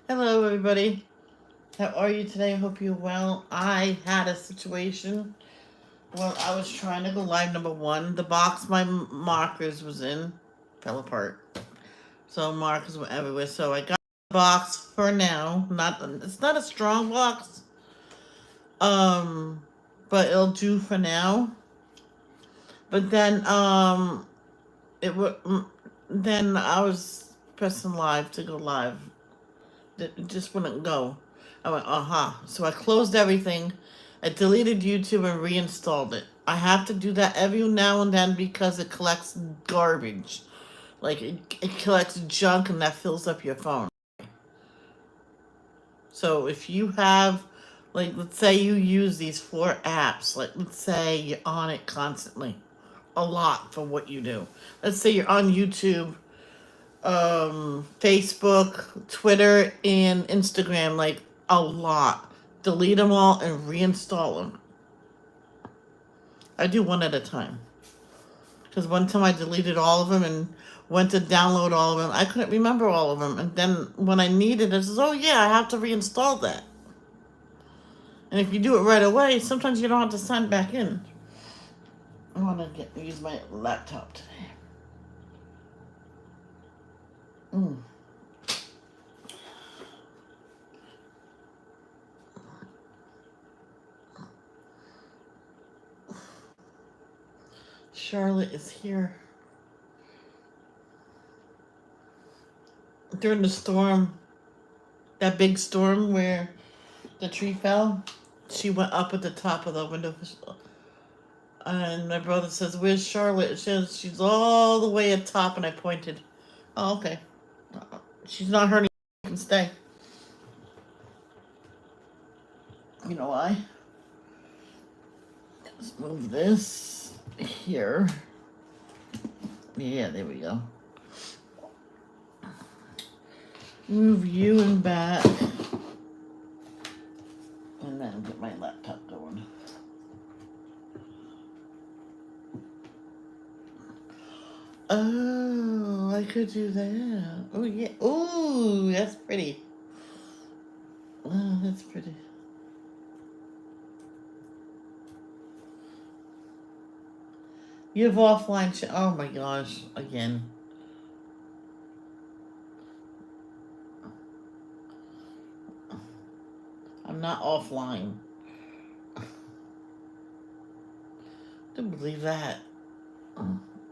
Hello, everybody. How are you today? I hope you're well. I had a situation when I was trying to go live number one. The box my markers was in fell apart, so markers were everywhere. So I got the box for now. It's not a strong box, um, but it'll do for now. But then it would. Then I was pressing live to go live. It just wouldn't go. I went, So I closed everything. I deleted YouTube and reinstalled it. I have to do that every now and then because it collects garbage. Like, it collects junk and that fills up your phone. So if you have, like, let's say you use these 4 apps, like, let's say you're on it constantly, a lot for what you do. Let's say you're on YouTube, Facebook, Twitter, and Instagram, like a lot. Delete them all and reinstall them. I do one at a time. Because one time I deleted all of them and went to download all of them. I couldn't remember all of them. And then when I needed it, I says, oh yeah, I have to reinstall that. And if you do it right away, sometimes you don't have to sign back in. I want to use my laptop today. Mm. Charlotte is here. During the storm, that big storm where the tree fell, she went up at the top of the window. And my brother says, where's Charlotte? She says, she's all the way at top. And I pointed. Oh, okay. She's not hurting. You can stay. You know why? Let's move this here. Yeah, there we go. Move you and back. And then get my laptop going. Oh, I could do that. Oh, yeah. Oh, that's pretty. Oh, that's pretty. You have offline. Oh my gosh. Again. I'm not offline. Don't believe that.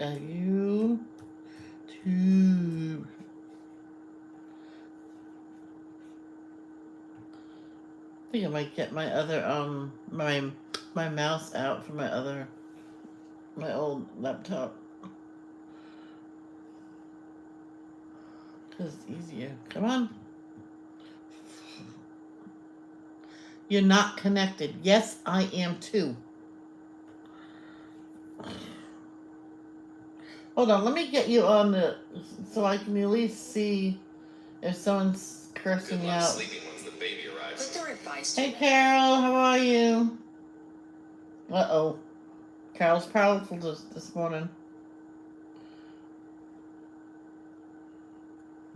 YouTube. I think I might get my other my mouse out for my old laptop because it's easier. Come on. You're not connected. Yes, I am too. Hold on, let me get you on the so I can at least see if someone's cursing out. Sleeping once the baby arrives. Hey Carol, how are you? Uh-oh. Carol's powerful this morning.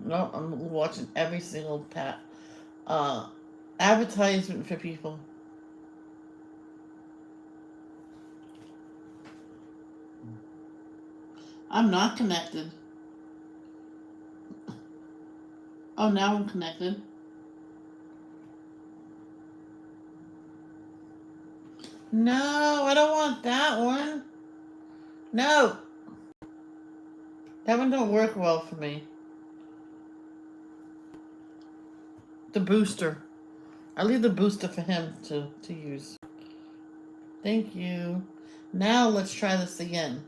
No, I'm watching every single uh advertisement for people. I'm not connected. Oh, now I'm connected. No, I don't want that one. No, that one don't work well for me. The booster. I leave the booster for him to use. Thank you. Now let's try this again.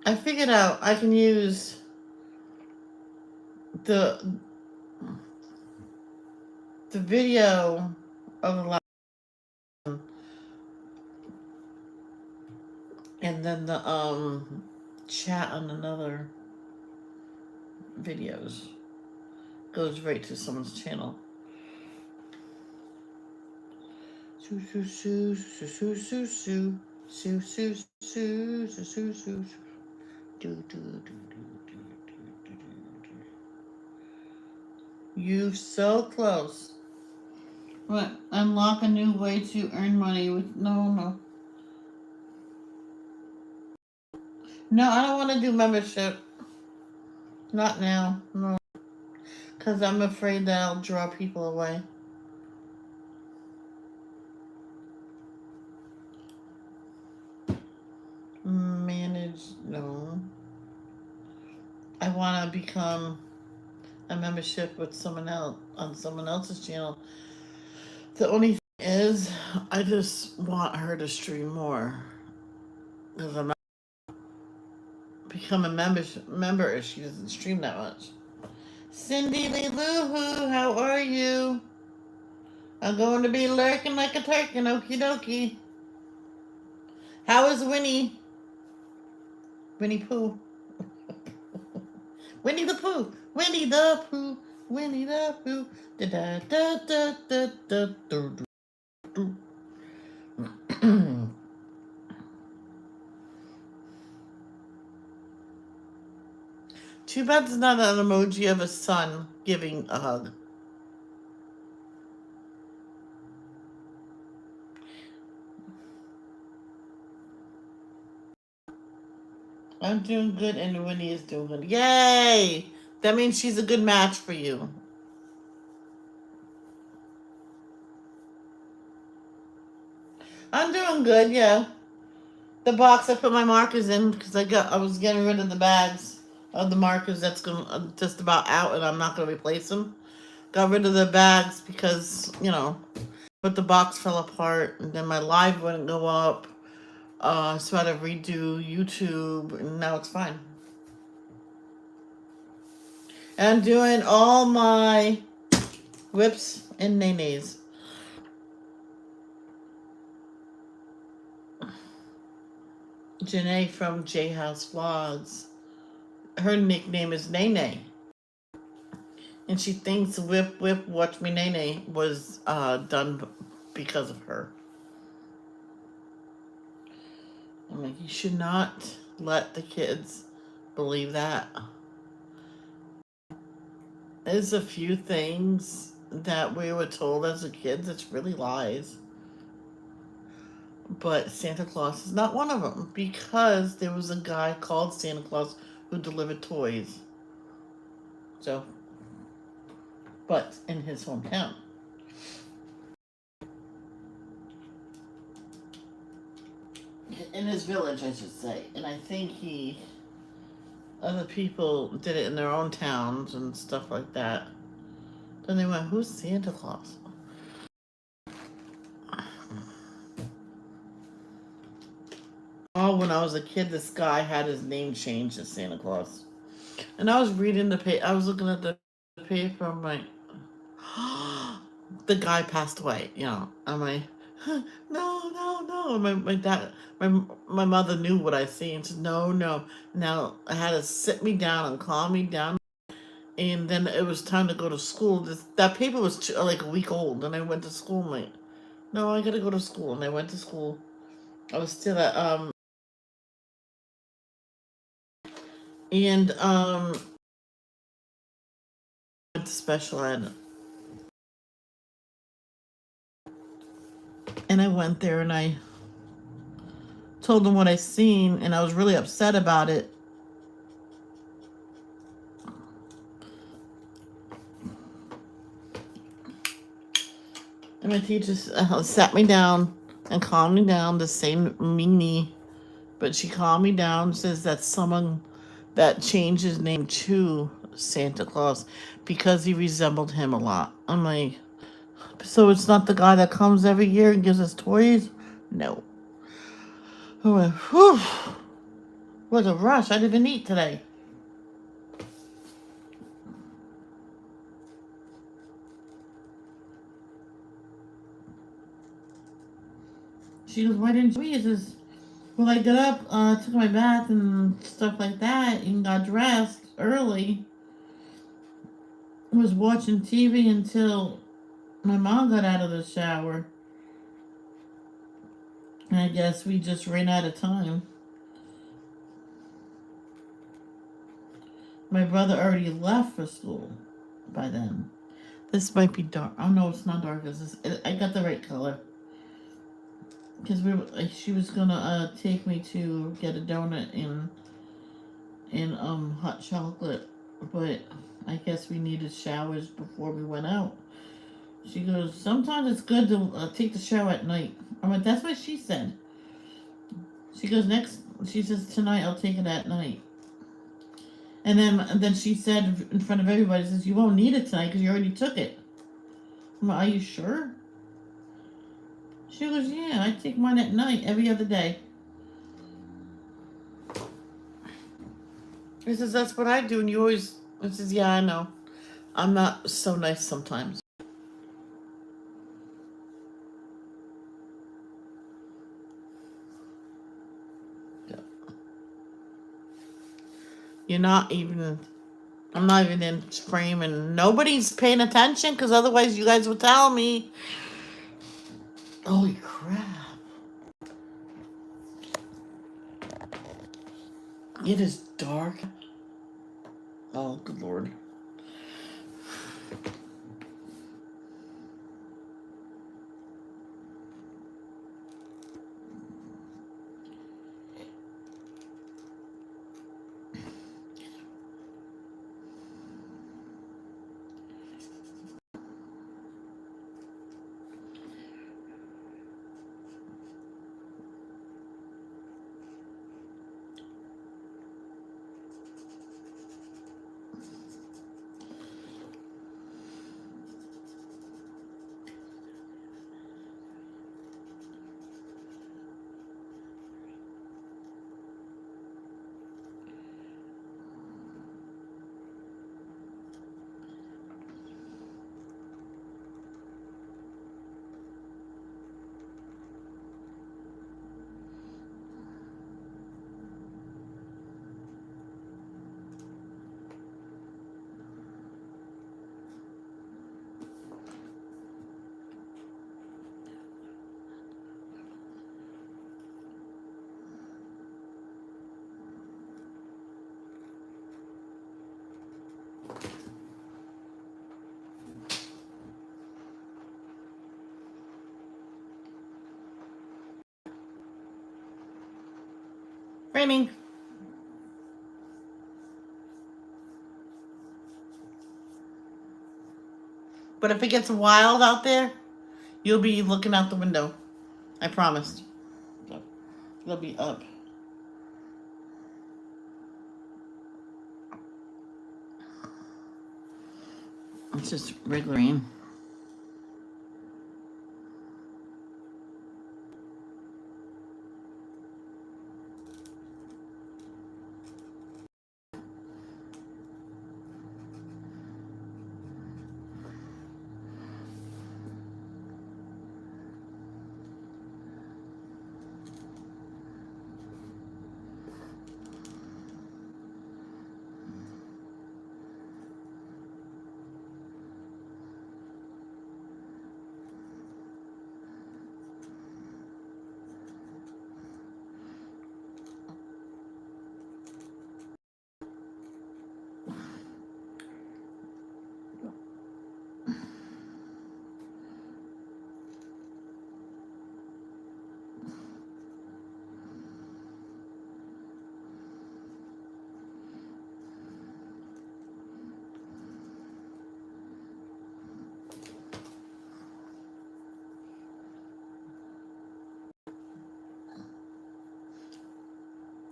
I figured out I can use the the video of the live and then the chat on another videos goes right to someone's channel. Sue sue sue sue sue sue sue sue sue sue sue sue. Do do do do do do do do. You so close. What? Unlock a new way to earn money with no. No, I don't want to do membership. Not now. No. Because I'm afraid that I'll draw people away. Manage, no. I want to become a membership with someone else on someone else's channel. The only thing is, I just want her to stream more. Because I'm not become a member if she doesn't stream that much. Cindy Lee Loo Hoo, how are you? I'm going to be lurking like a turkin, okie dokie. How is Winnie? Winnie Pooh. Winnie the Pooh. Winnie the Pooh. Winnie the Pooh. Da da da da da da da da. Too bad it's not an emoji of a son giving a hug. I'm doing good and Winnie is doing good. Yay! That means she's a good match for you. I'm doing good, yeah. The box I put my markers in because I was getting rid of the bags of the markers that's just about out and I'm not gonna replace them. Got rid of the bags because but the box fell apart and then my live wouldn't go up. So I had to redo YouTube and now it's fine. And I'm doing all my whips and nays. Janae from J House Vlogs. Her nickname is Nene. And she thinks Whip Whip Watch Me Nene was done because of her. I'm like, you should not let the kids believe that. There's a few things that we were told as a kid that's really lies. But Santa Claus is not one of them because there was a guy called Santa Claus who delivered toys. So, but in his hometown. In his village, I should say. And I think other people did it in their own towns and stuff like that. Then they went, who's Santa Claus? Oh, when I was a kid, this guy had his name changed to Santa Claus. And I was reading the paper, I was looking at the paper, I'm like, the guy passed away, I'm like, no. My dad, my mother knew what I seen. Said, no. Now I had to sit me down and calm me down. And then it was time to go to school. That paper was like a week old. And I went to school. I'm like, no, I gotta go to school. And I went to school. I was still at, went to special ed. And I went there and I told them what I seen. And I was really upset about it. And my teacher sat me down and calmed me down, the same meanie. But she calmed me down, says that someone that changed his name to Santa Claus because he resembled him a lot. I'm like, so it's not the guy that comes every year and gives us toys? No. I went, whew. What a rush. I didn't even eat today. She goes, why didn't you eat? Says, well, I got up, took my bath and stuff like that, and got dressed early. I was watching TV until my mom got out of the shower. And I guess we just ran out of time. My brother already left for school by then. This might be dark. Oh no, it's not dark. I got the right color. Because she was gonna take me to get a donut in hot chocolate, but I guess we needed showers before we went out. She goes, sometimes it's good to take the shower at night. I'm like, that's what she said. She goes, she says, tonight I'll take it at night. And then she said in front of everybody, says, you won't need it tonight because you already took it. I'm like, are you sure? She goes, yeah, I take mine at night every other day. He says, that's what I do, and you always... I says, yeah, I know. I'm not so nice sometimes. Yeah. You're not even... I'm not even in frame, and nobody's paying attention, because otherwise you guys would tell me. Holy crap. It is dark. Oh, good Lord. Raining. But if it gets wild out there, you'll be looking out the window. I promised. It'll be up. It's just regular rain.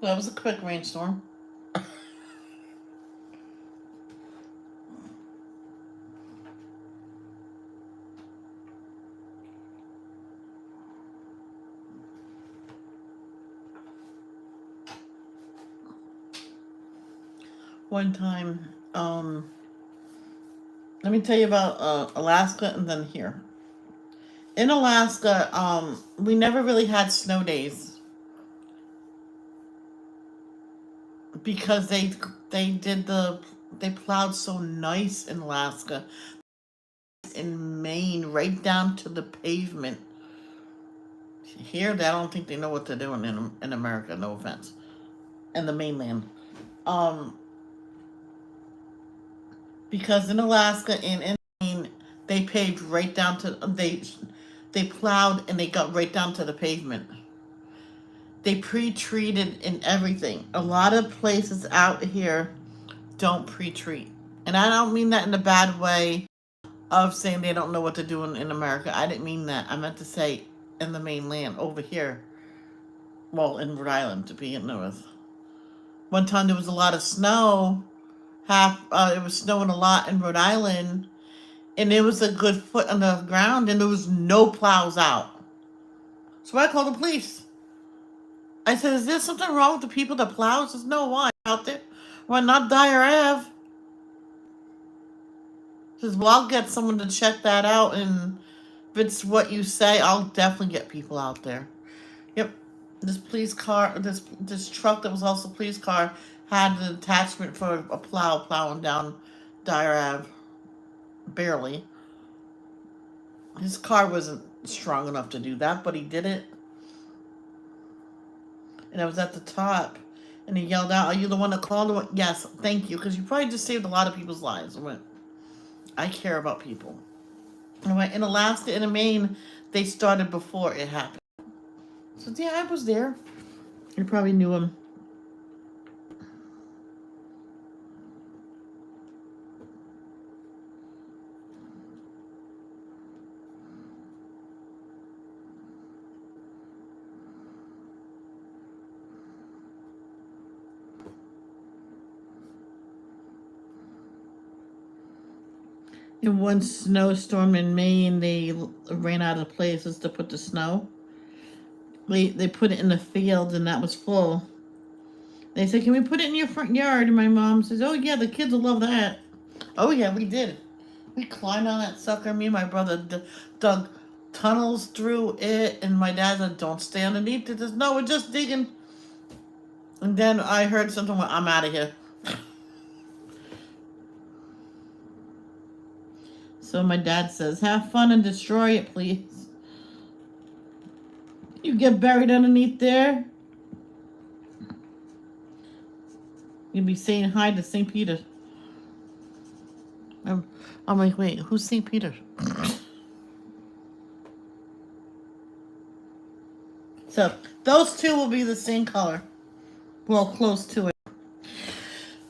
That was a quick rainstorm. One time, let me tell you about Alaska and then here. In Alaska, we never really had snow days because they plowed so nice in Alaska. In Maine, right down to the pavement. Here, I don't think they know what they're doing in America. No offense, and the mainland. Because in Alaska and in Maine, They paved right down to they plowed and they got right down to the pavement. They pre-treated and everything. A lot of places out here don't pre-treat. And I don't mean that in a bad way of saying they don't know what to do in America. I didn't mean that. I meant to say in the mainland over here. Well, in Rhode Island to begin with. One time there was a lot of snow. It was snowing a lot in Rhode Island, and there was a good foot on the ground, and there was no plows out. So I called the police. I said, "Is there something wrong with the people that plow?" He says, "No, why out there? Why not Dyer Ave?" He says, "Well, I'll get someone to check that out, and if it's what you say, I'll definitely get people out there." Yep, this police car, this truck that was also a police car, had an attachment for a plow plowing down Dyer Ave. Barely. His car wasn't strong enough to do that, but he did it. And I was at the top, and he yelled out, "Are you the one that called?" I went, "Yes, thank you, because you probably just saved a lot of people's lives." I went, "I care about people." I went, "In Alaska and in Maine, they started before it happened." So yeah, I was there. You probably knew him. In one snowstorm in Maine, they ran out of places to put the snow. They put it in the field, and that was full. They said, "Can we put it in your front yard?" And my mom says, "Oh yeah, the kids will love that." Oh yeah, we did. We climbed on that sucker. Me and my brother dug tunnels through it, and my dad said, "Don't stay underneath it." Says, "No, we're just digging." And then I heard something. I'm out of here. So my dad says, "Have fun and destroy it, please." You get buried underneath there, you'll be saying hi to St. Peter. I'm, I'm like, wait, who's St. Peter? So those two will be the same color. Well, close to it.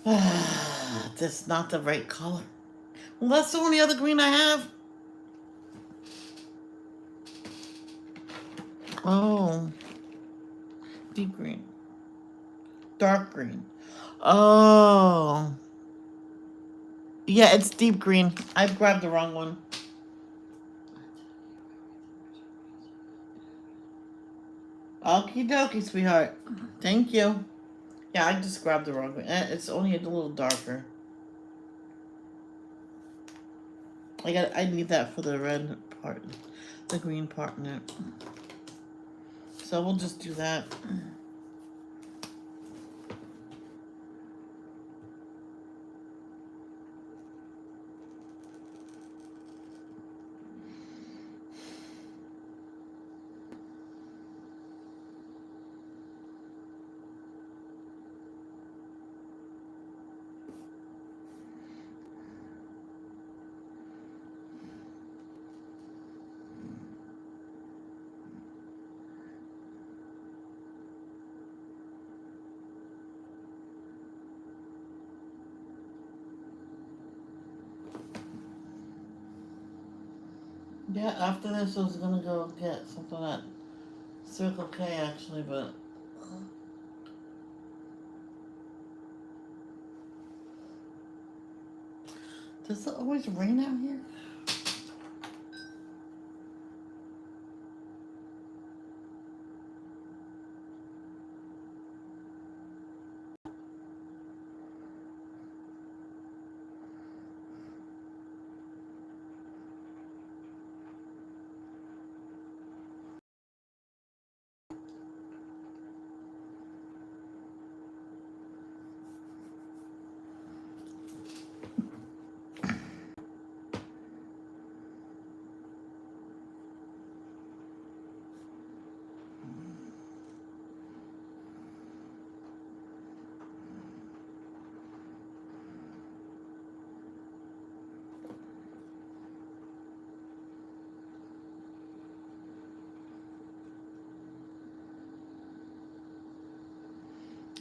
That's not the right color. Well, that's the only other green I have. Oh, deep green. Dark green. Oh. Yeah, it's deep green. I grabbed the wrong one. Okie dokie, sweetheart. Thank you. Yeah, I just grabbed the wrong one. It's only a little darker. I need that for the red part, the green part in it. So we'll just do that. Yeah, after this I was gonna go get something at Circle K actually, but does it always rain out here?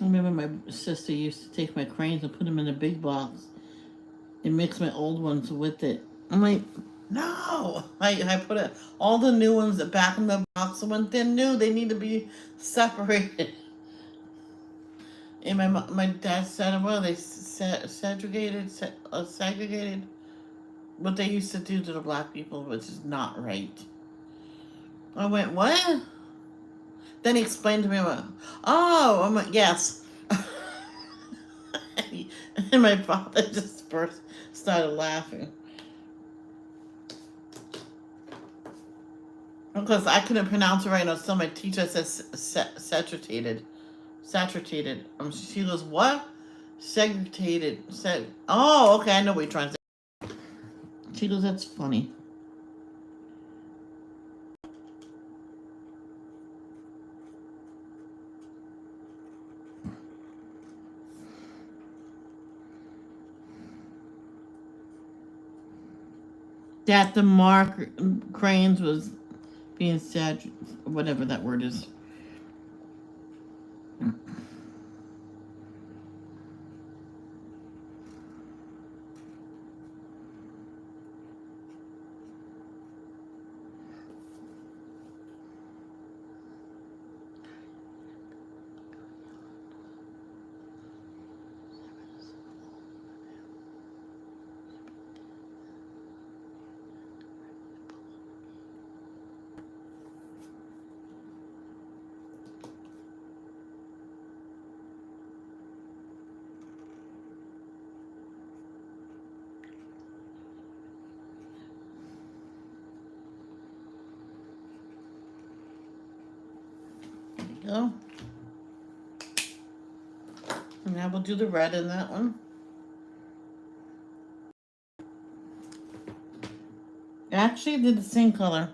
I remember my sister used to take my crayons and put them in a big box and mix my old ones with it. I'm like, no. I put it, all the new ones back in the box. And when they're new, they need to be separated. And my dad said, well, they segregated what they used to do to the black people, which is not right. I went, what? Then he explained to me, oh, I'm like, yes. And my father just burst, started laughing. Because I couldn't pronounce it right now, so my teacher says saturated. Saturated. She goes, what? Segregated. Oh, okay, I know what you're trying to say. She goes, that's funny. That the mark crayons was being saturated, whatever that word is. Go. And now we'll do the red in that one. Actually, I did the same color.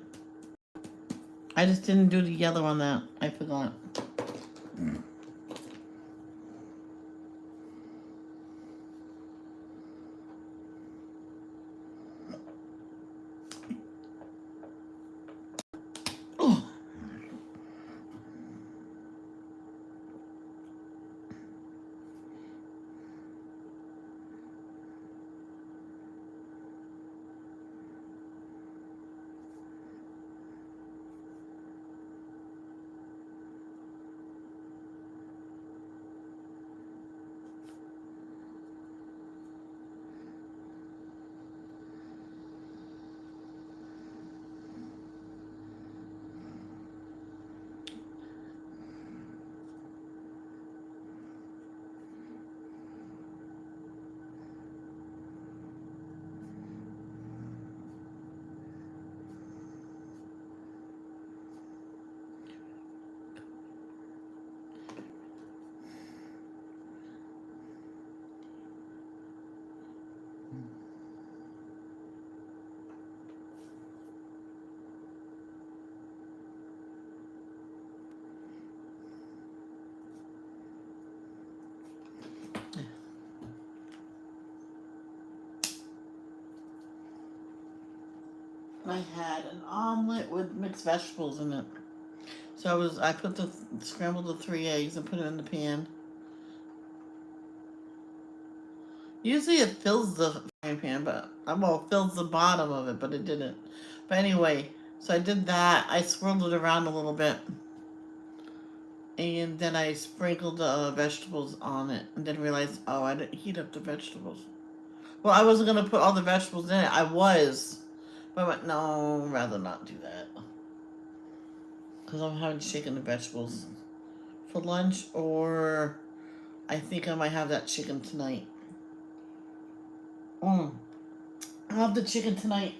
I just didn't do the yellow on that. I forgot. Oh. I had an omelet with mixed vegetables in it. So I put scrambled the 3 eggs and put it in the pan. Usually it fills the frying pan, but well, it fills the bottom of it, but it didn't. But anyway, so I did that. I swirled it around a little bit, and then I sprinkled the vegetables on it, and then realized, oh, I didn't heat up the vegetables. Well, I wasn't gonna put all the vegetables in it. I was, but I went, no, I'd rather not do that, because I'm having chicken and vegetables for lunch, or I think I might have that chicken tonight. I'll have the chicken tonight,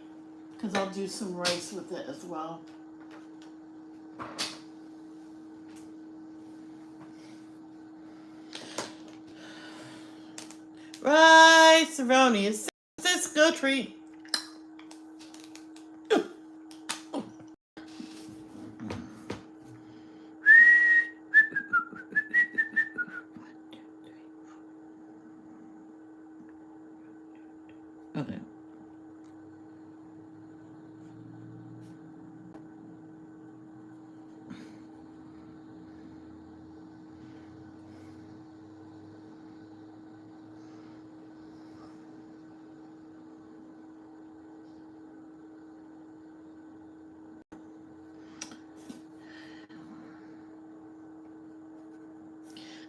because I'll do some rice with it as well. Rice-a-roni is Cisco treat. Okay.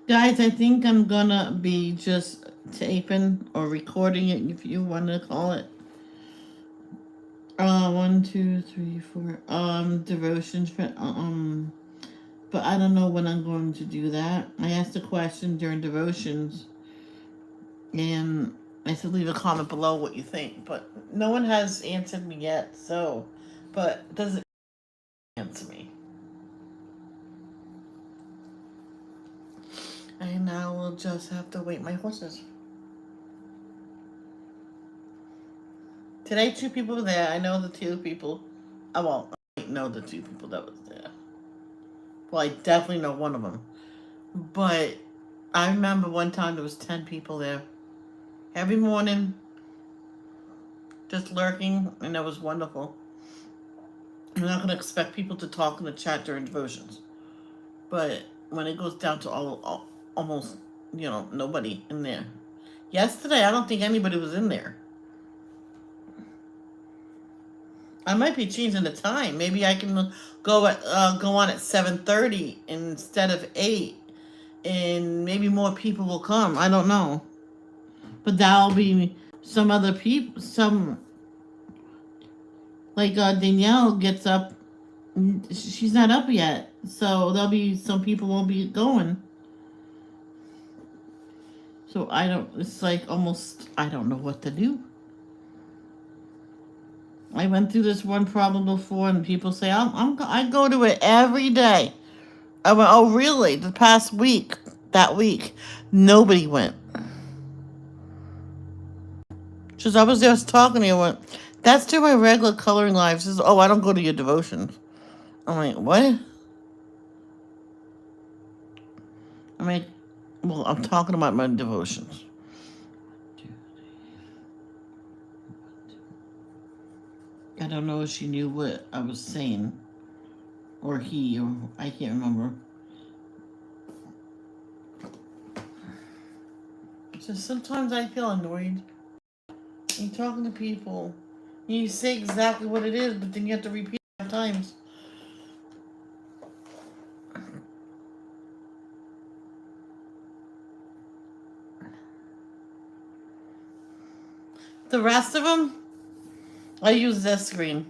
Guys, I think I'm gonna be just taping or recording it, if you want to call it. 1, 2, 3, 4. Devotions for But I don't know when I'm going to do that. I asked a question during devotions, and I said leave a comment below what you think, but no one has answered me yet. So, but it doesn't answer me. And now we'll just have to wait my horses. Today, 2 people were there. I know the 2 people. I know the 2 people that was there. Well, I definitely know one of them. But I remember one time there was 10 people there. Every morning, just lurking, and that was wonderful. I'm not going to expect people to talk in the chat during devotions. But when it goes down to almost, nobody in there. Yesterday, I don't think anybody was in there. I might be changing the time. Maybe I can go on at 7:30 instead of 8, and maybe more people will come. I don't know, but that'll be some other people. Danielle gets up. She's not up yet, so there'll be some people won't be going. So it's like almost, I don't know what to do. I went through this one problem before, and people say, I go to it every day. I went, oh, really? The past week, that week, nobody went. Just I was just talking to you, went, that's to my regular coloring lives. Says, oh, I don't go to your devotions. I'm like, what? Well, I'm talking about my devotions. I don't know if she knew what I was saying, or he, or I can't remember. Just sometimes I feel annoyed. You're talking to people, and you say exactly what it is, but then you have to repeat it 5 times. The rest of them, I use this screen.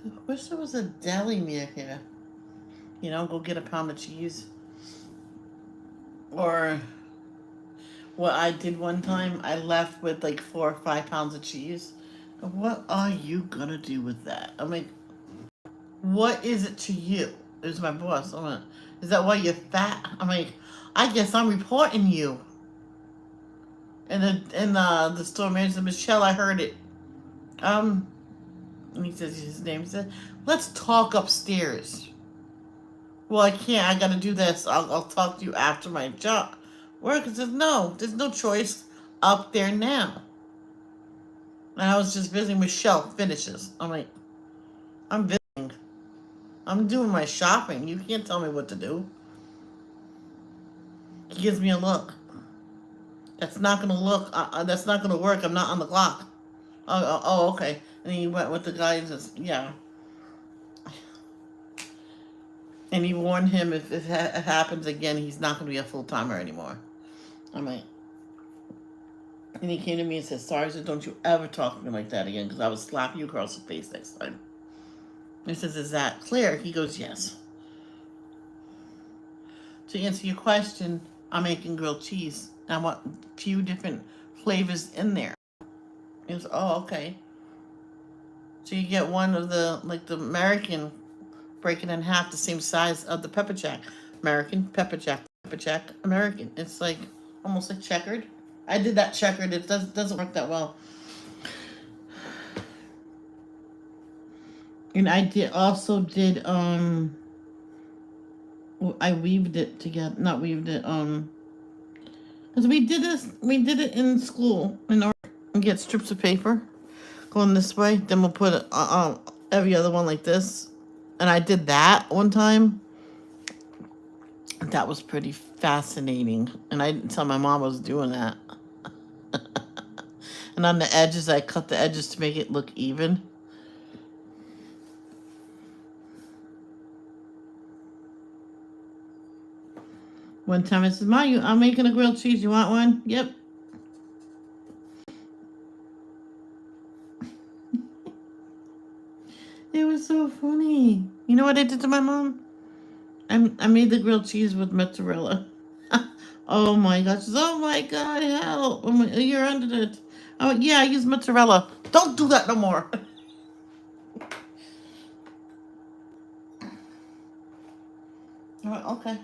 I wish there was a deli near here. Go get a pound of cheese. Or what I did one time, I left with like 4 or 5 pounds of cheese. What are you gonna do with that? I'm like, what is it to you? It was my boss. I'm like, is that why you're fat? I'm like, I guess I'm reporting you. And the store manager said, Michelle, I heard it. And he says his name. He said, let's talk upstairs. Well, I can't. I gotta do this. I'll talk to you after my job work. He says, no, there's no choice up there now. And I was just visiting. Michelle finishes. I'm like, I'm visiting. I'm doing my shopping. You can't tell me what to do. He gives me a look. That's not gonna look. That's not gonna work. I'm not on the clock. Oh, okay. And he went with the guy and says, yeah. And he warned him if it happens again, he's not gonna be a full timer anymore. I'm like, and he came to me and said, sorry, so don't you ever talk to me like that again, because I will slap you across the face next time. He says, is that clear? He goes, yes. To answer your question, I'm making grilled cheese. I want a few different flavors in there. He goes, oh, okay. So you get one of the American, break it in half, the same size of the pepper jack. American, pepper jack, American. It's like almost like checkered. I did that checkered. It doesn't work that well. And I also did I weaved it together. Not weaved it. Because we did it in school in order to get strips of paper going this way. Then we'll put every other one like this. And I did that one time. That was pretty fascinating. And I didn't tell my mom I was doing that. And on the edges, I cut the edges to make it look even. One time I said, "Ma, I'm making a grilled cheese. You want one?" Yep. It was so funny. You know what I did to my mom? I made the grilled cheese with mozzarella. Oh my gosh. Oh my God, help. Oh my, you're under it. Oh, yeah, I use mozzarella. Don't do that no more. Okay.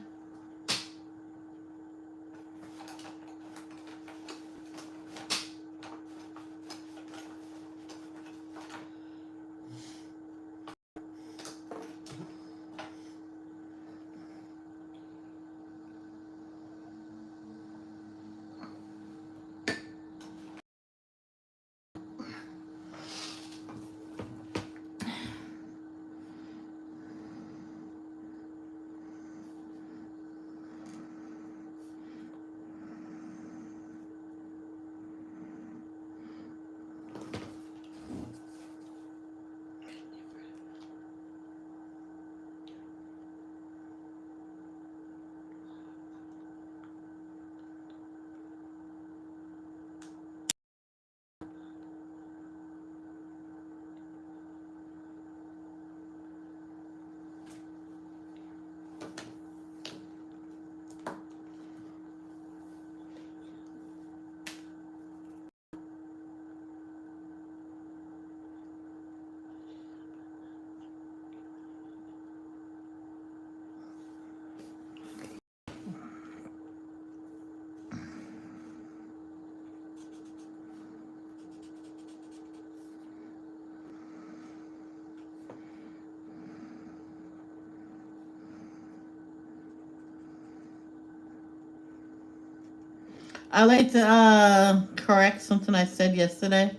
I like to correct something I said yesterday.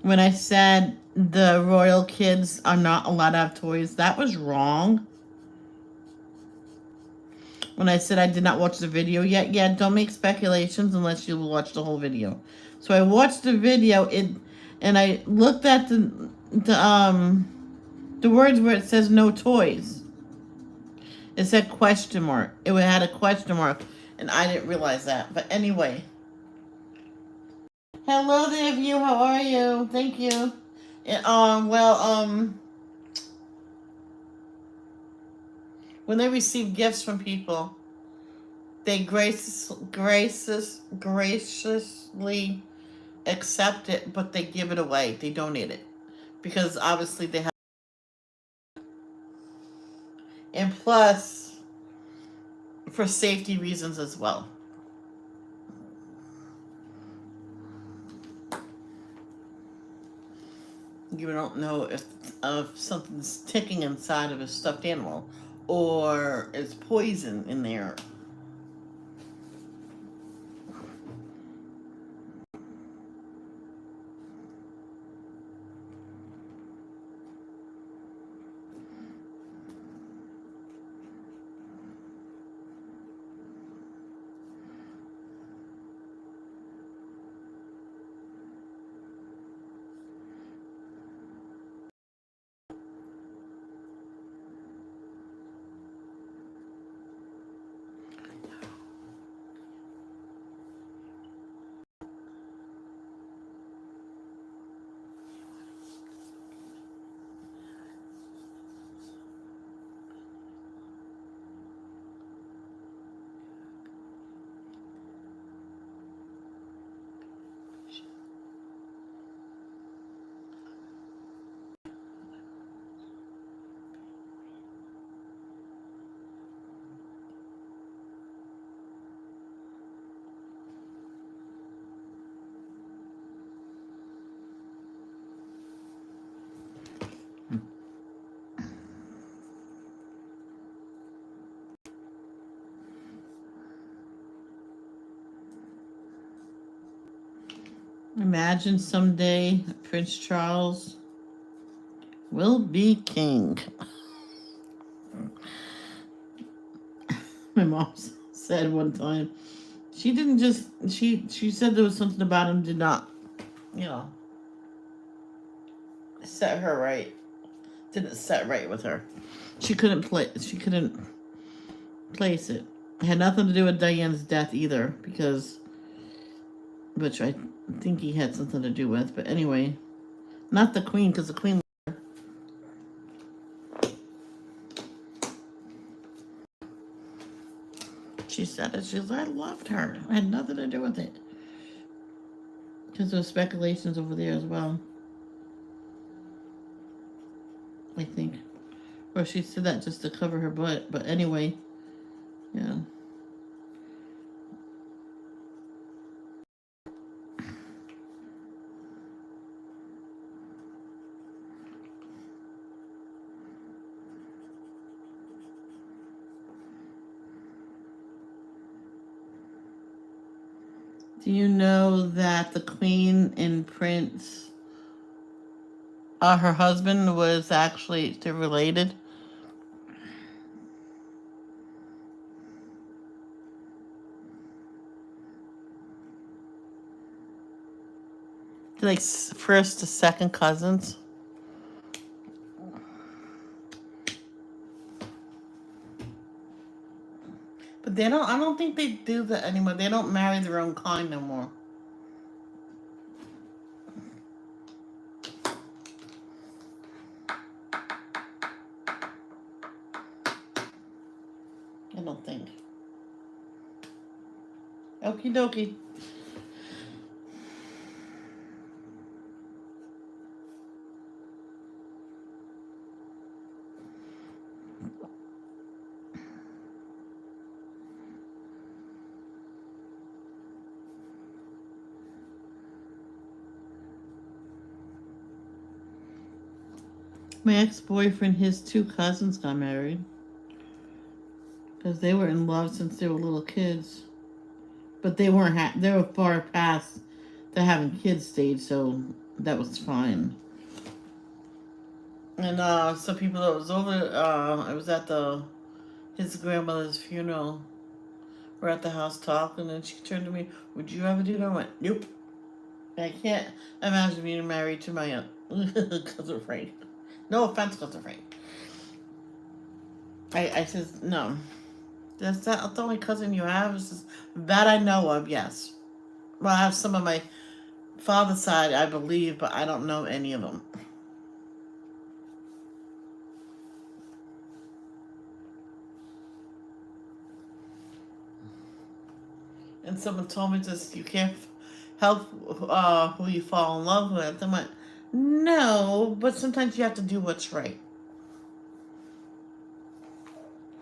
When I said the royal kids are not allowed to have toys, that was wrong. When I said I did not watch the video yet, yeah, don't make speculations unless you watch the whole video. So I watched the video, and I looked at the words where it says no toys. It said question mark. It had a question mark, and I didn't realize that. But anyway. Hello there, view. How are you? Thank you. And, when they receive gifts from people, they graciously accept it, but they give it away. They donate it because obviously they have. And plus, for safety reasons as well. You don't know if something's ticking inside of a stuffed animal or is poison in there. Imagine someday Prince Charles will be king. My mom said one time. She didn't just she said there was something about him did not, you know, set her right. Didn't set right with her. She couldn't place it. It had nothing to do with Diane's death either, because which I think he had something to do with. But anyway, not the Queen, because the Queen. She said it. She was, I loved her. I had nothing to do with it. Because there was speculations over there as well. I think. Or she said that just to cover her butt. But anyway, yeah. Do you know that the Queen and Prince, her husband, was actually they're related? They're like first to second cousins. But they don't. I don't think they do that anymore. They don't marry their own kind no more. I don't think. Okie dokie. My ex-boyfriend, his two cousins got married because they were in love since they were little kids, but they weren't. They were far past the having kids stage, so that was fine. And some people that was over, I was at his grandmother's funeral. We're at the house talking, and she turned to me, "Would you ever do that?" I went, "Nope." I can't imagine being married to my cousin Frank. No offense, cousin Frank. I says no. That's the only cousin you have. Says, that I know of, yes. Well, I have some of my father's side, I believe, but I don't know any of them. And someone told me just you can't help who you fall in love with. I'm like, no, but sometimes you have to do what's right.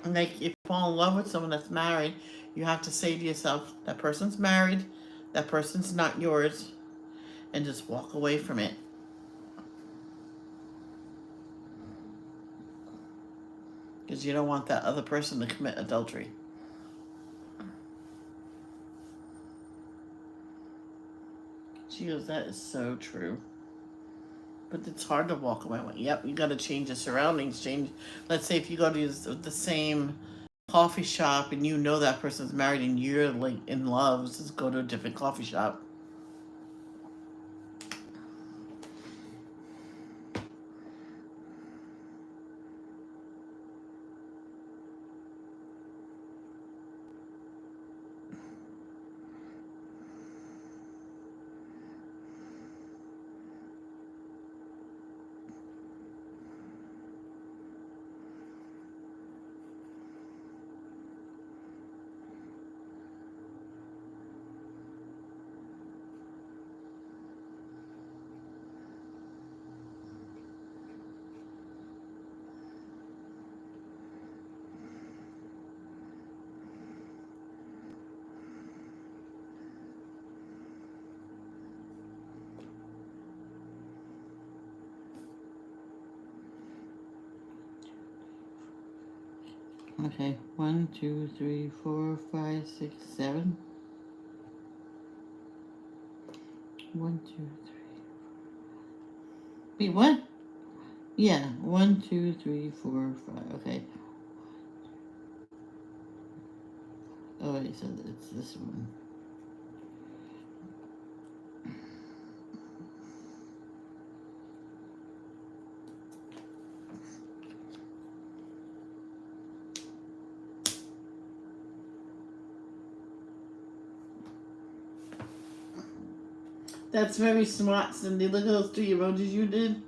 Like, if you fall in love with someone that's married, you have to say to yourself, that person's married, that person's not yours, and just walk away from it. Because you don't want that other person to commit adultery. She goes, that is so true. But it's hard to walk away. Yep, you got to change the surroundings. Change. Let's say if you go to the same coffee shop and you know that person's married and you're like in love, just go to a different coffee shop. Okay, 1, 2, 3, 4, 5, 6, 7. 1, 2, 3. Wait, what? Yeah, 1, 2, 3, 4, 5. Okay. Oh, wait, so it's this one. That's very smart, Cindy. Look at those 3 emojis you did.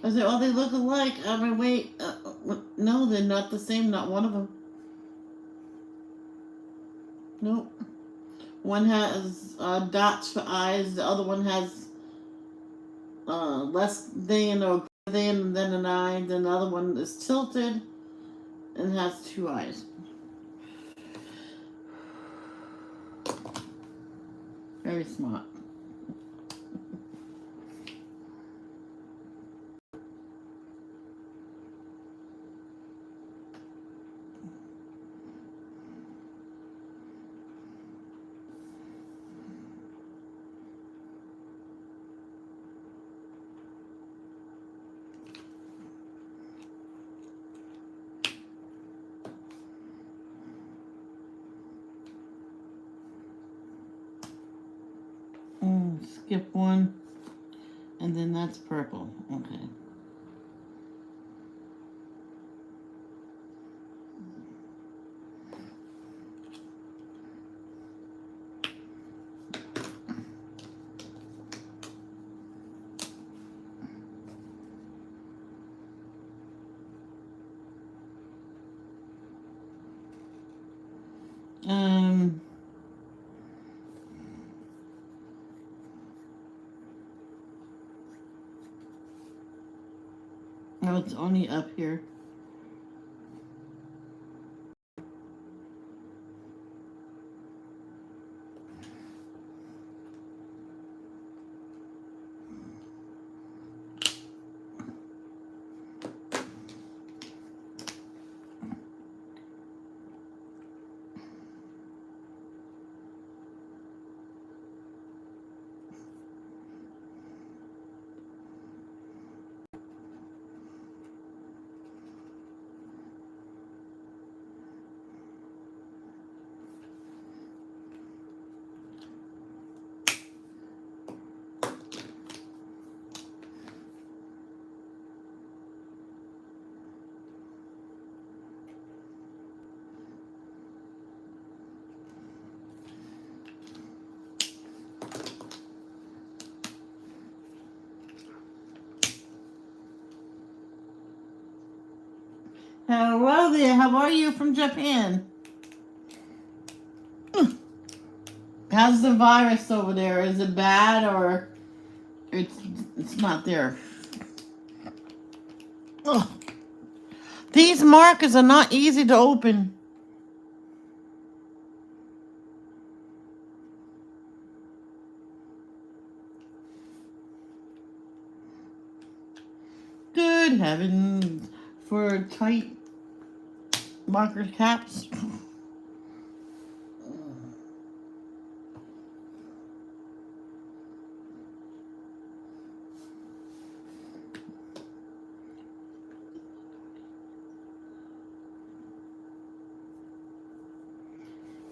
I said, oh, they look alike. I mean, wait. No, they're not the same. Not one of them. Nope. One has dots for eyes. The other one has less than or greater than and then an eye. Then the other one is tilted and has 2 eyes. Very smart. Skip one, and then that's purple. Okay. No, it's only up here. Hello there, how are you from Japan? How's the virus over there? Is it bad or it's not there? Ugh. These markers are not easy to open. Good heavens, for tight marker caps.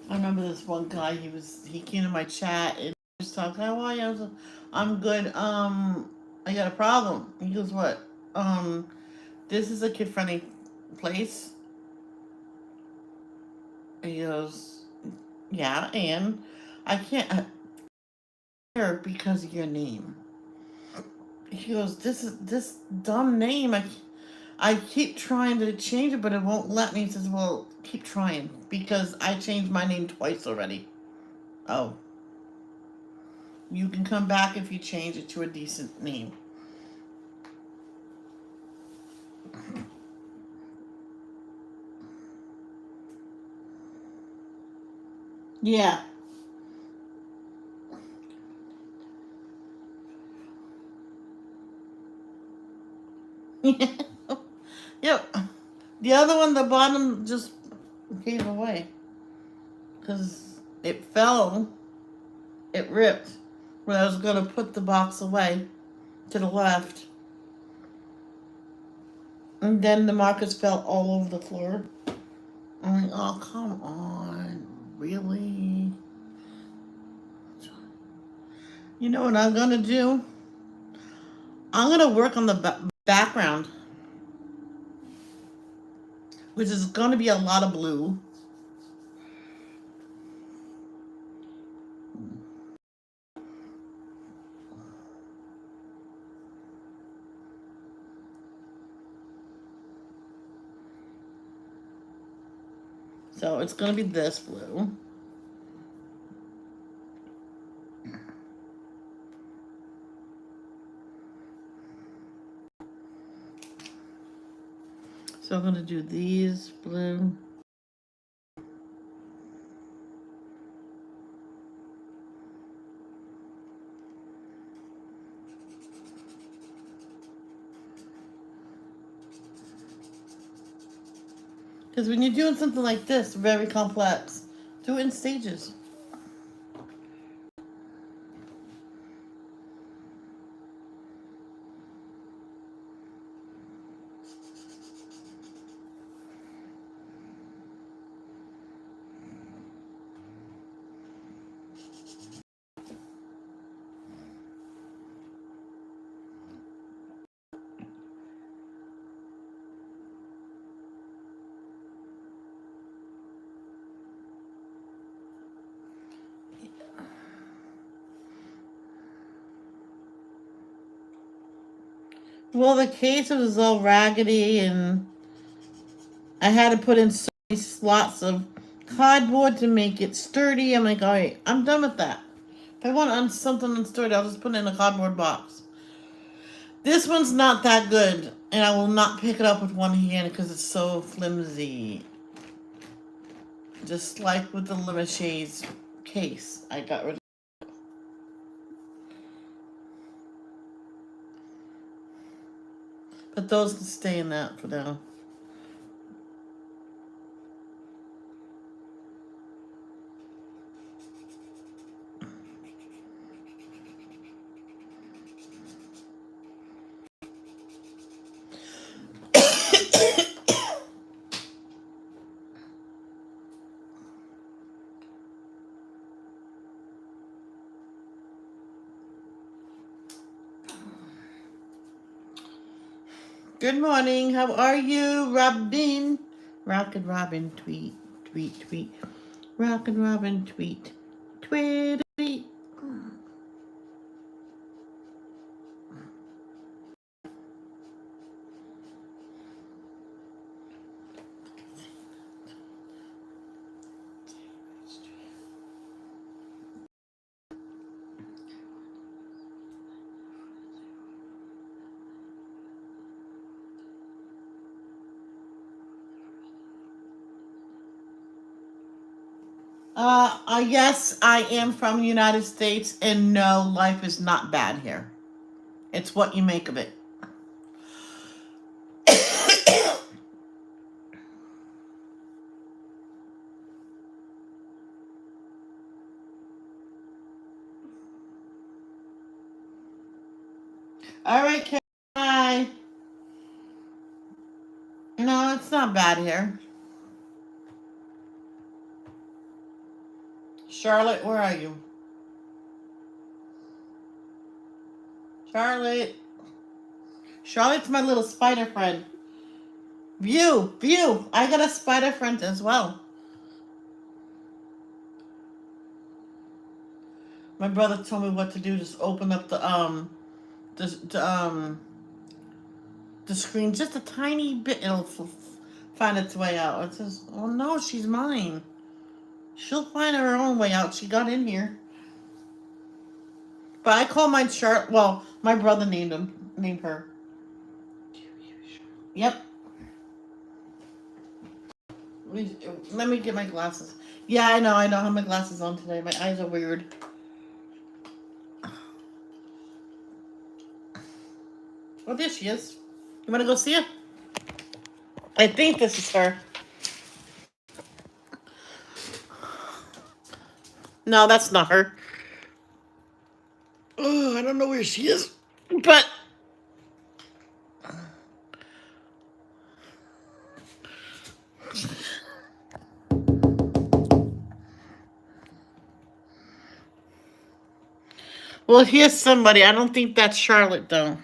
I remember this one guy. He came to my chat and he was talking. How are you? I was like, I'm good. I got a problem. He goes, what? This is a kid friendly place. He goes, yeah, and I can't here because of your name. He goes, this dumb name. I keep trying to change it, but it won't let me. He says, well, keep trying because I changed my name twice already. Oh, you can come back if you change it to a decent name. Yeah. Yep. The other one, the bottom just gave away because it fell. It ripped when I was going to put the box away to the left. And then the markers fell all over the floor. I'm like, oh, come on. Really? You know what I'm gonna do? I'm gonna work on the background, which is gonna be a lot of blue. So it's gonna be this blue. So I'm gonna do these blue. Because when you're doing something like this, very complex, do it in stages. Well, the case was all raggedy, and I had to put in so many slots of cardboard to make it sturdy. I'm like, all right, I'm done with that. If I want something unsturdy, I'll just put it in a cardboard box. This one's not that good, and I will not pick it up with one hand because it's so flimsy. Just like with the Limoges case, I got rid of. But those can stay in that for now. Good morning. How are you, Robin? Rockin' Robin, tweet, tweet, tweet. Rockin' Robin, tweet, tweet, tweet. Yes, I am from the United States, and no, life is not bad here. It's what you make of it. All right, Karen. Bye. No, it's not bad here. Charlotte, where are you? Charlotte. Charlotte's my little spider friend. View, view. I got a spider friend as well. My brother told me what to do. Just open up the screen just a tiny bit. It'll find its way out. It says, "Oh no, she's mine. She'll find her own way out. She got in here." But I call mine Charlotte. Well, my brother named her. Yep. Let me get my glasses. Yeah, I know. I don't have my glasses on today. My eyes are weird. Oh, there she is. You want to go see her? I think this is her. No, that's not her. Oh, I don't know where she is. But Well, here's somebody. I don't think that's Charlotte though.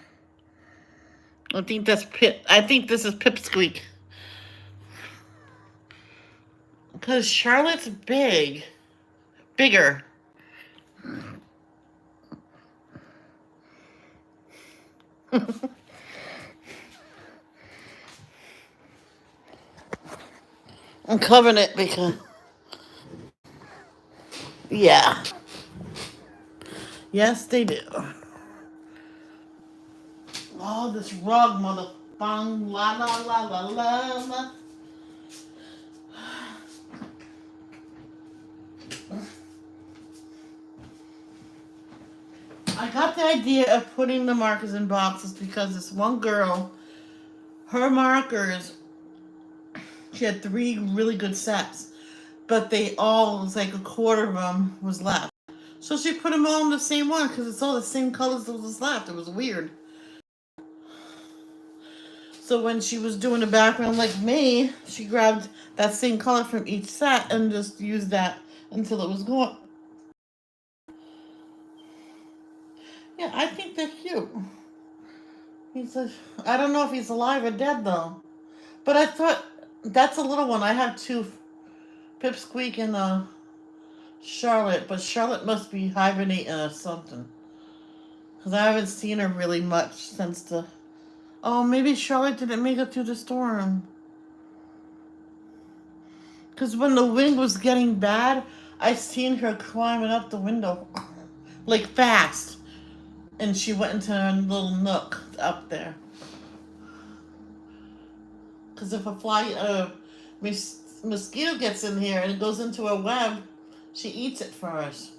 I think that's Pip. I think this is Pipsqueak. Because Charlotte's bigger. I'm covering it because, yeah. Yes, they do. Oh, this rug, mother. Bang, la, la, la, la, la, la. I got the idea of putting the markers in boxes because this one girl, her markers, she had 3 really good sets, but they all, it was like a quarter of them was left. So she put them all in the same one because it's all the same colors that was left. It was weird. So when she was doing a background like me, she grabbed that same color from each set and just used that until it was gone. Yeah, I think they're cute. He's a, I don't know if he's alive or dead though. But I thought that's a little one. I have two, Pipsqueak and Charlotte, but Charlotte must be hibernating or something. Because I haven't seen her really much since the. Oh, maybe Charlotte didn't make it through the storm. Because when the wind was getting bad, I seen her climbing up the window, like fast. And she went into her little nook up there. Because if a mosquito gets in here and it goes into her web, she eats it first.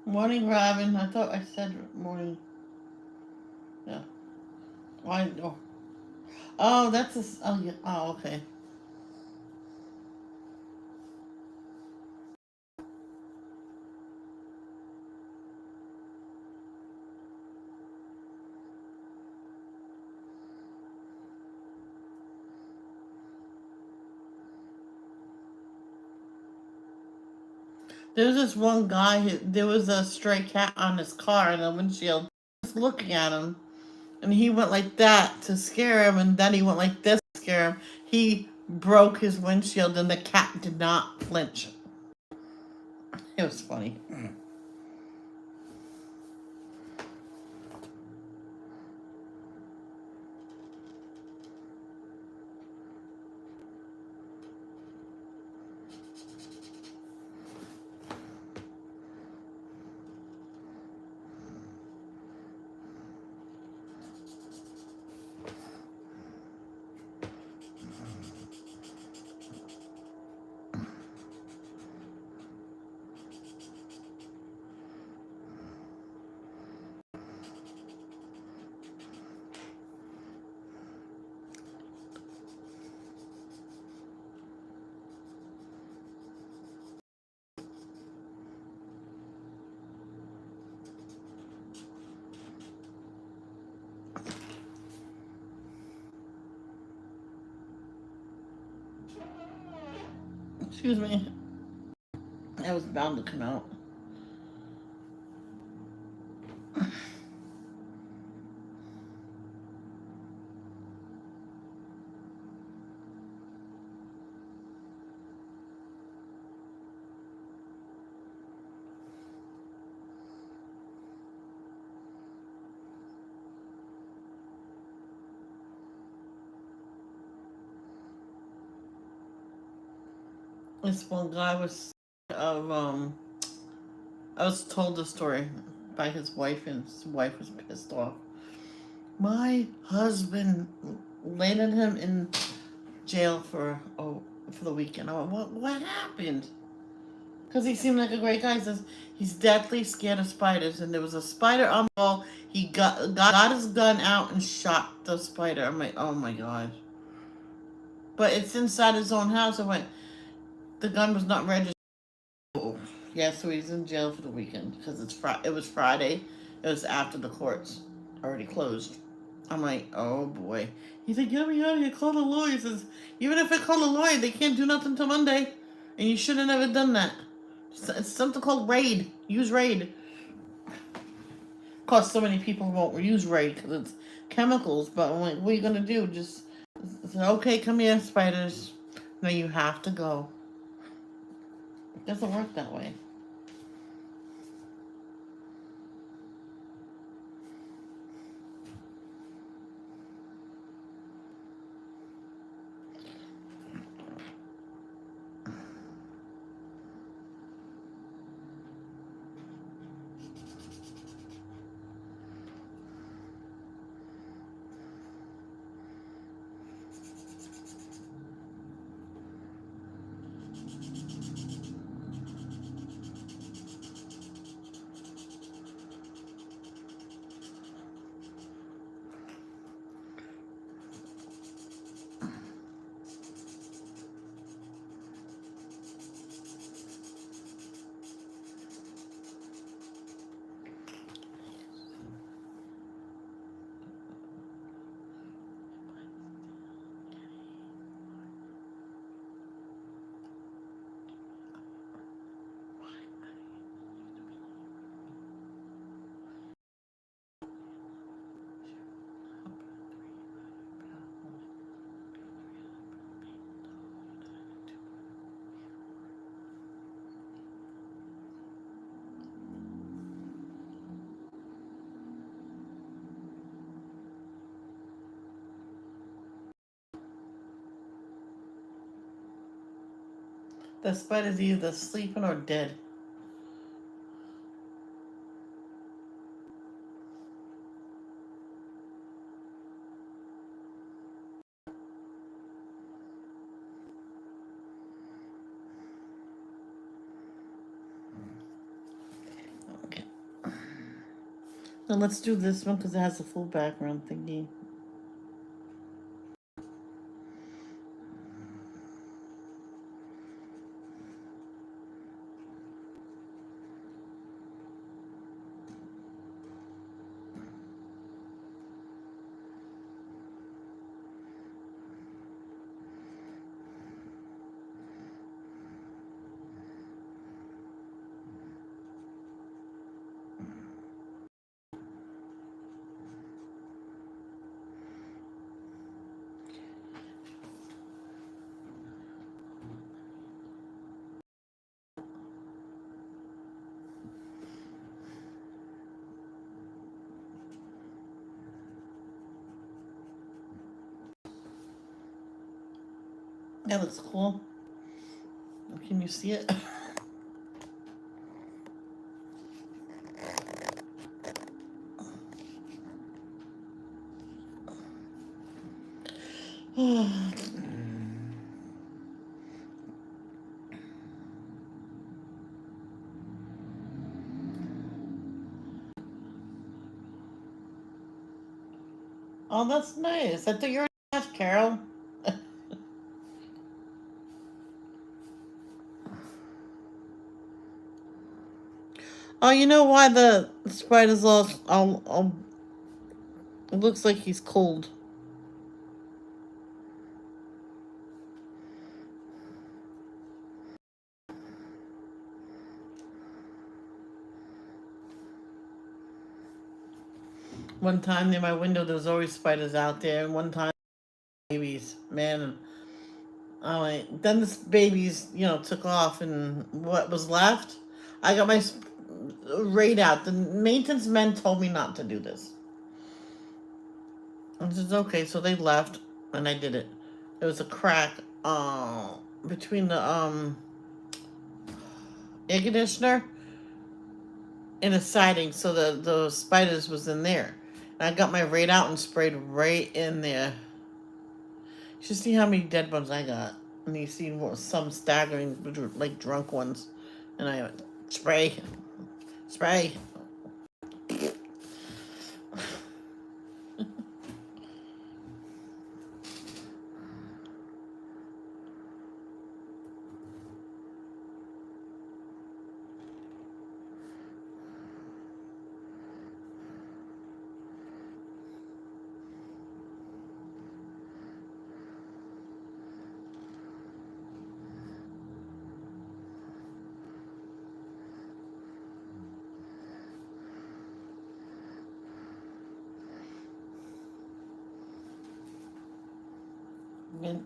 Morning, Robin. I thought I said morning. Yeah. Why? Oh, oh that's a. Oh, yeah. Oh, okay. There was this one guy. There was a stray cat on his car in the windshield. Just looking at him, and he went like that to scare him, and then he went like this to scare him. He broke his windshield, and the cat did not flinch. It was funny. Excuse me. That was bound to come out. This one guy was of I was told the story by his wife, and his wife was pissed off. My husband landed him in jail for the weekend. I went, what happened? Because he seemed like a great guy. He says he's deathly scared of spiders, and there was a spider on the wall. He got his gun out and shot the spider. I'm like, oh my god. But it's inside his own house. I went, the gun was not registered. Oh. Yeah, so he's in jail for the weekend because it was Friday. It was after the courts already closed. I'm like, oh boy. He's like, get me out of here. Call the lawyer. He says, even if I call the lawyer, they can't do nothing till Monday. And you should have never done that. It's something called Raid. Use Raid. Of course, so many people won't use Raid because it's chemicals. But I'm like, what are you going to do? Just say, okay, come here, spiders. No, you have to go. It doesn't work that way. The spider's either sleeping or dead. Okay. Now let's do this one because it has a full background thingy. That looks cool. Can you see it? Oh, that's nice. I thought you were left, Carol. Oh, you know why the spider's all it looks like he's cold. One time near my window, there was always spiders out there, and one time, babies, man. Then the babies, took off, and what was left, I got my raid out. The maintenance men told me not to do this. I said, okay, so they left, and I did it. It was a crack between the air conditioner in a siding, so the spiders was in there. And I got my Raid out and sprayed right in there. You should see how many dead ones I got. And you see some staggering, like drunk ones. And I went, spray, spray.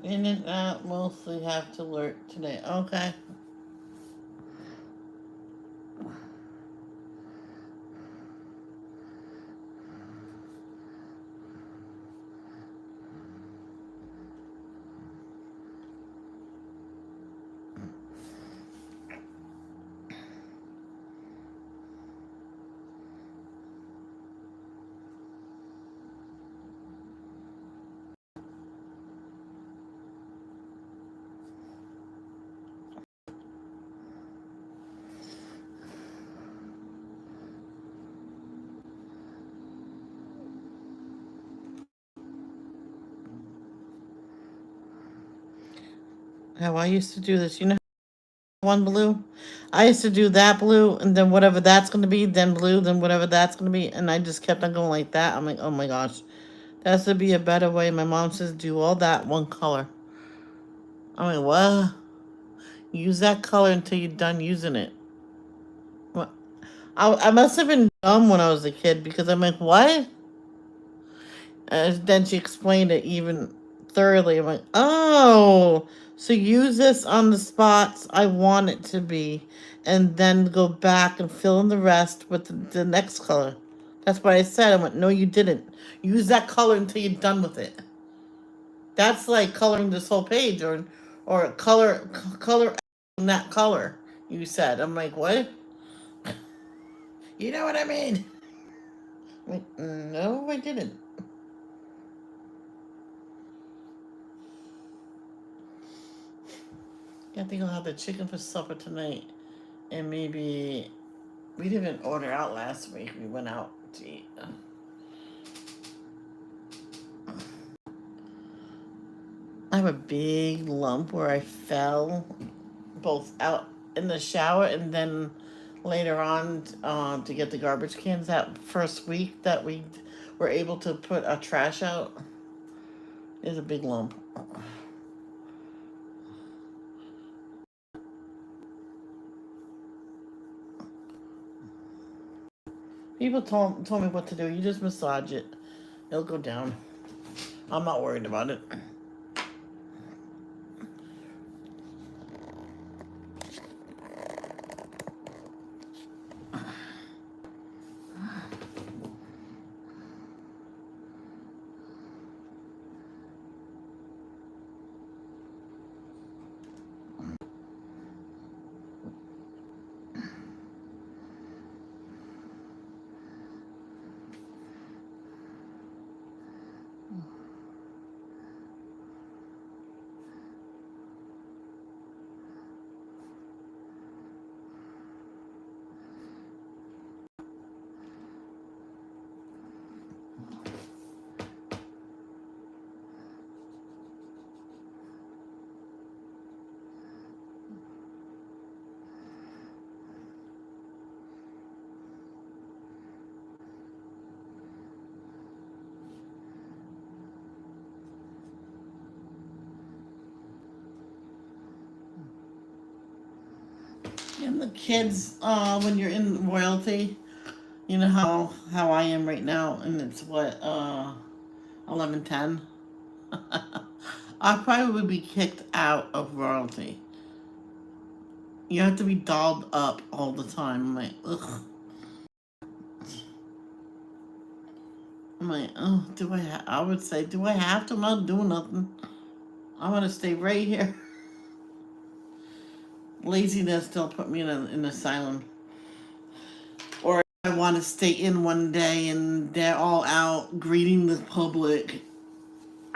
In and out, mostly have to work today. Okay. How I used to do this, you know, one blue. I used to do that blue, and then whatever that's gonna be, then blue, then whatever that's gonna be, and I just kept on going like that. I'm like, oh my gosh, there has to be a better way. My mom says do all that one color. I'm like, what? Use that color until you're done using it. What? I must have been dumb when I was a kid because I'm like, what? And then she explained it even thoroughly. I'm like, oh, so use this on the spots I want it to be, and then go back and fill in the rest with the next color. That's what I said. I went, no, you didn't. Use that color until you're done with it. That's like coloring this whole page, or color that color. You said. I'm like, what? You know what I mean? I'm like, no, I didn't. I think I'll have the chicken for supper tonight, and maybe we didn't even order out last week. We went out to eat. I have a big lump where I fell both out in the shower and then later on to get the garbage cans that first week that we were able to put our trash out. Is a big lump. People told me what to do. You just massage it. It'll go down. I'm not worried about it. And the kids, when you're in royalty, you know how I am right now, and it's what 11:10. I probably would be kicked out of royalty. You have to be dolled up all the time. I'm like, ugh. I'm like, oh, I would say, do I have to? I'm not doing nothing. I want to stay right here. Laziness don't put me in an asylum. Or I want to stay in one day and they're all out greeting the public.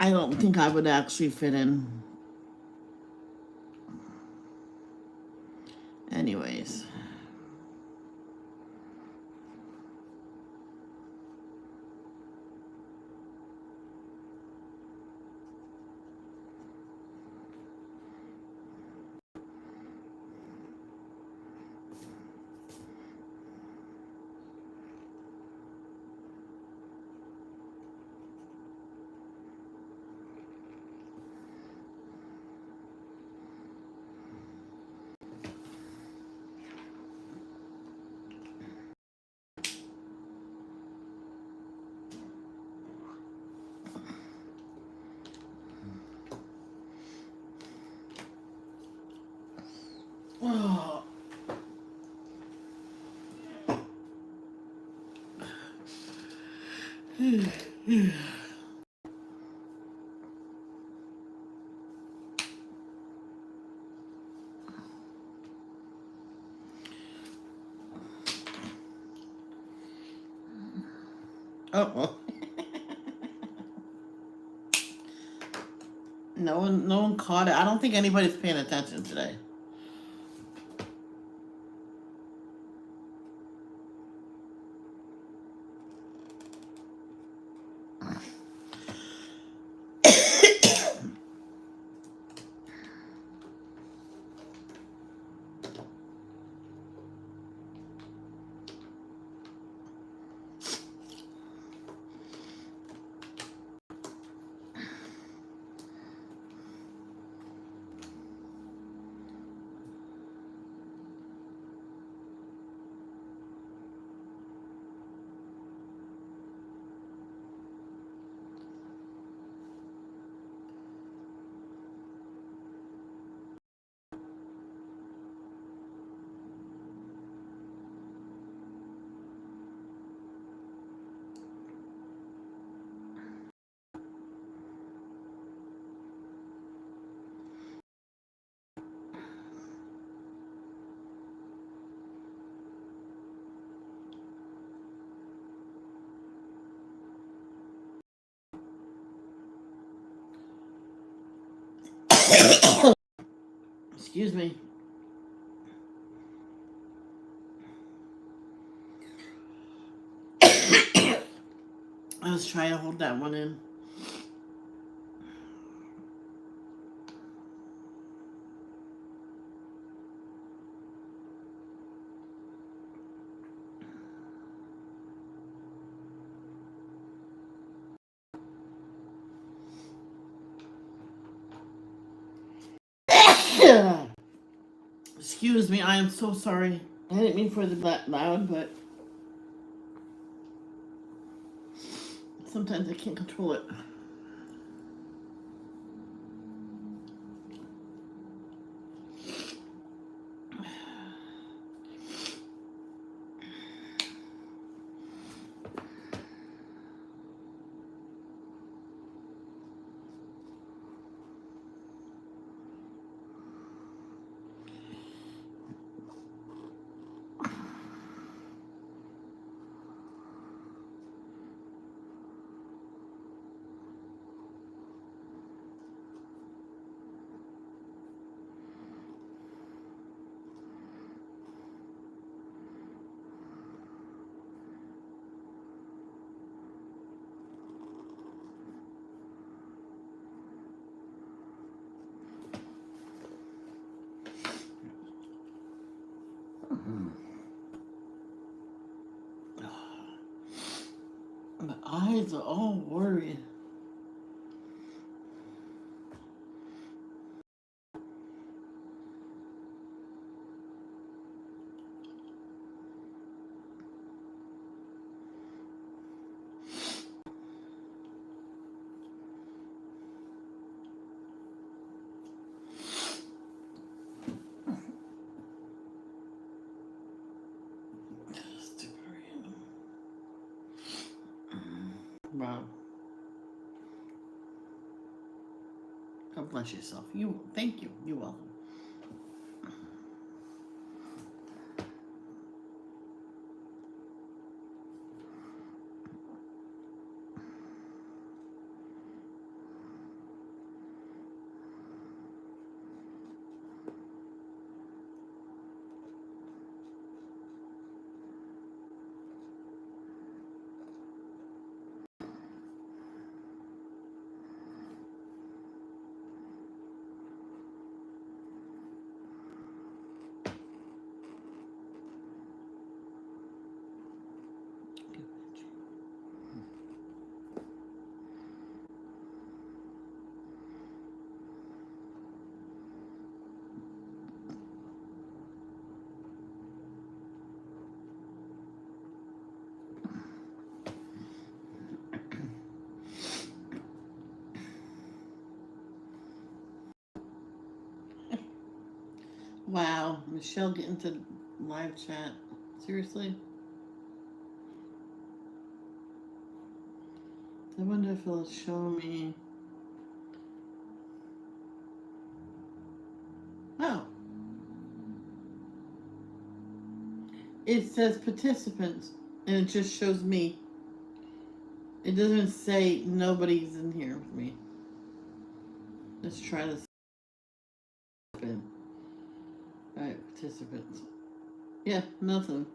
I don't think I would actually fit in. Anyways. Oh. Oh. No one caught it. I don't think anybody's paying attention today. Excuse me. I was trying to hold that one in. Excuse me, I am so sorry. I didn't mean for the loud, but sometimes I can't control it. My eyes are all worried. Wow. God bless yourself. Thank you. You're welcome. Wow, Michelle get into live chat. Seriously? I wonder if it'll show me. Oh, it says participants, and it just shows me. It doesn't say nobody's in here with me. Let's try this. Alright, participants. Yeah, nothing.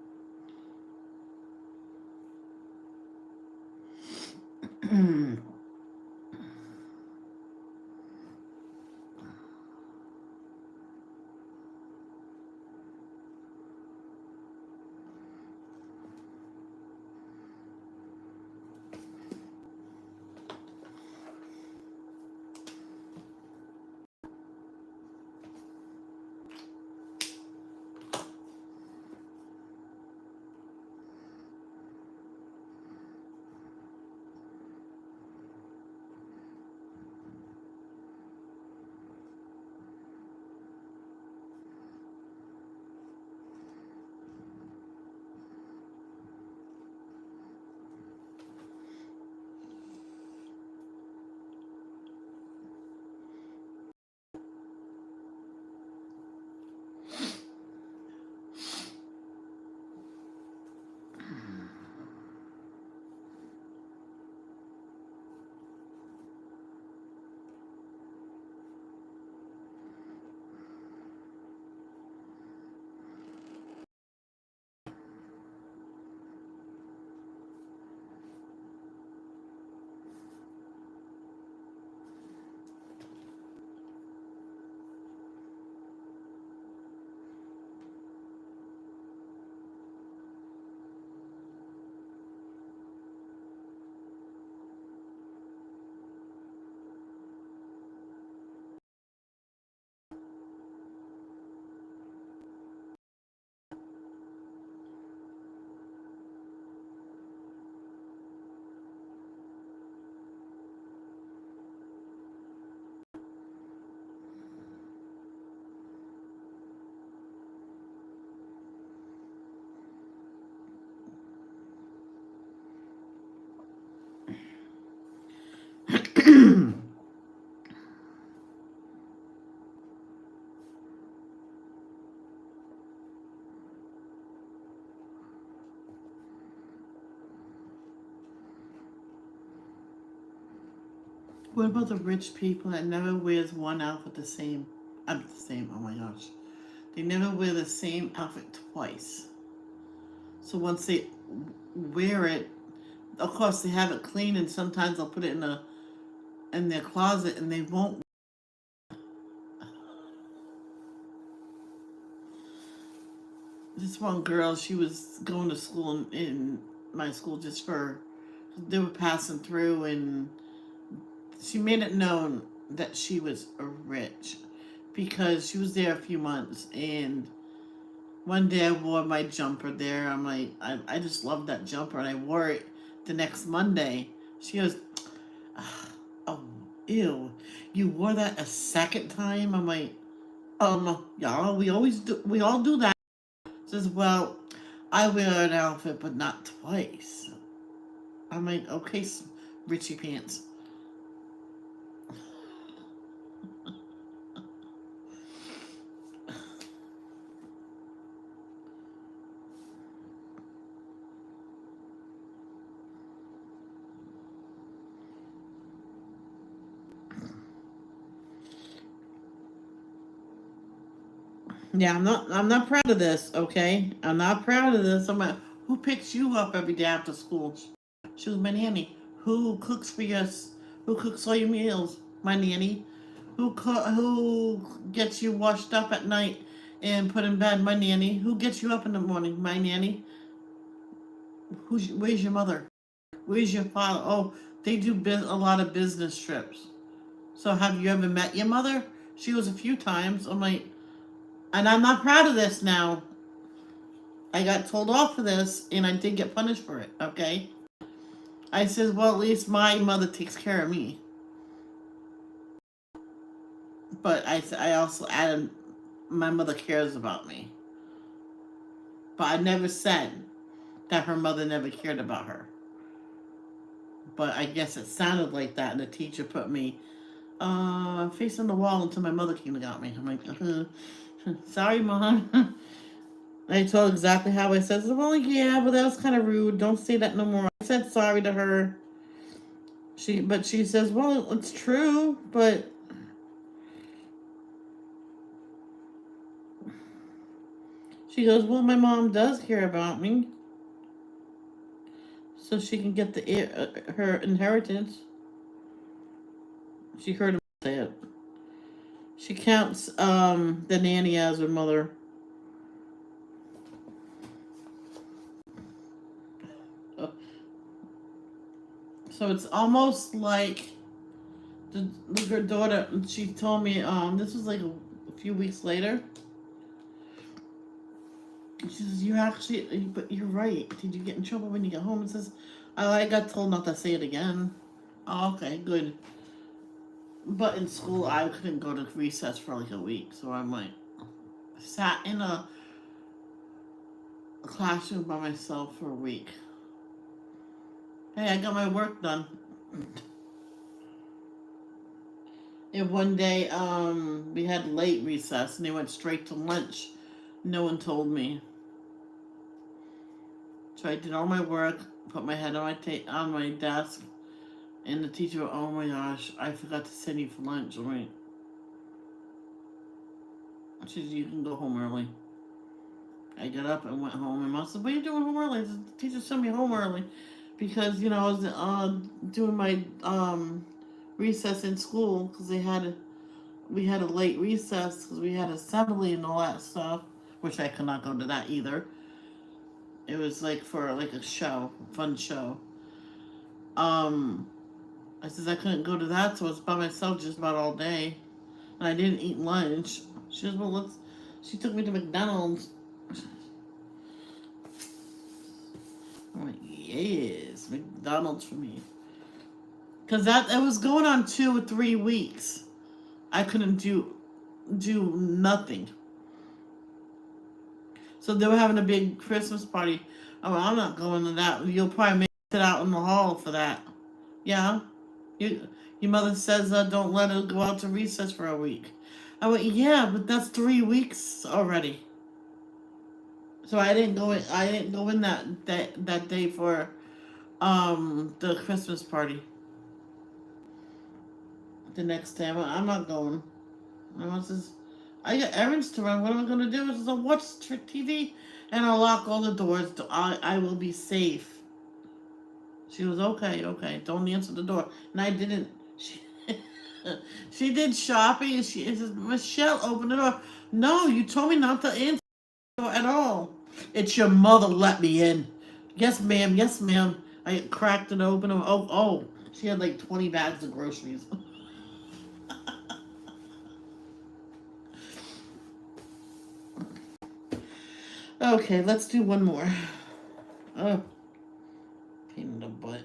What about the rich people that never wears one outfit the same? The same. Oh my gosh, they never wear the same outfit twice. So once they wear it, of course they have it clean, and sometimes they'll put it in their closet, and they won't. This one girl, she was going to school in my school just for they were passing through, and she made it known that she was rich because she was there a few months. And one day I wore my jumper there. I'm like, I just love that jumper, and I wore it the next Monday. She goes, oh, ew, you wore that a second time? I'm like, yeah, we all do that. Says, well, I wear an outfit, but not twice. I'm like, okay, Richie Pants. Yeah, I'm not proud of this, okay? I'm not proud of this. I'm like, who picks you up every day after school? She was my nanny. Who cooks for us? Who cooks all your meals? My nanny. Who gets you washed up at night and put in bed? My nanny. Who gets you up in the morning? My nanny. Where's your mother? Where's your father? Oh, they do a lot of business trips. So have you ever met your mother? She was a few times. I'm like, and I'm not proud of this now. I got told off for this, and I did get punished for it. Okay. I says, well, at least my mother takes care of me. But I also added, my mother cares about me. But I never said that her mother never cared about her. But I guess it sounded like that, and the teacher put me facing the wall until my mother came and got me. I'm like, sorry, Mom. I told exactly how I said. Well, yeah, but that was kind of rude. Don't say that no more. I said sorry to her. But she says, well, it's true, but she goes, well, my mom does care about me, so she can get her inheritance. She heard him say it. She counts the nanny as her mother. So it's almost like her daughter. She told me this was like a few weeks later. She says, "You actually, but you're right. Did you get in trouble when you get home?" It says, "I got told not to say it again." Oh, okay, good. But in school, I couldn't go to recess for like a week, so I'm like sat in a classroom by myself for a week. Hey, I got my work done. And one day, we had late recess, and they went straight to lunch. No one told me. So I did all my work, put my head on my desk, and the teacher, oh my gosh, I forgot to send you for lunch. I'm like, she said, you can go home early. I got up and went home, and Mom said, what are you doing home early? The teacher sent me home early because, I was doing my recess in school because we had a late recess because we had assembly and all that stuff, which I could not go to that either. It was like for like a show, fun show. I says I couldn't go to that, so I was by myself just about all day, and I didn't eat lunch. She goes, well, let's. She took me to McDonald's. I'm like, yes, McDonald's for me, because that it was going on 2 or 3 weeks. I couldn't do nothing. So they were having a big Christmas party. Oh, I'm not going to that. You'll probably make it out in the hall for that. Yeah. Your mother says don't let her go out to recess for a week. I went, yeah, but that's 3 weeks already. So I didn't go in. I didn't go in that day for the Christmas party. The next day, I'm not going. I says, I got errands to run. What am I going to do? I says, I'll watch TV and I'll lock all the doors. I will be safe. She was okay. Don't answer the door. And I didn't. She did shopping and she says, Michelle, open the door. No, you told me not to answer the door at all. It's your mother let me in. Yes, ma'am. Yes, ma'am. I cracked it open. Oh. She had like 20 bags of groceries. Okay, let's do one more. Oh, pain in the butt.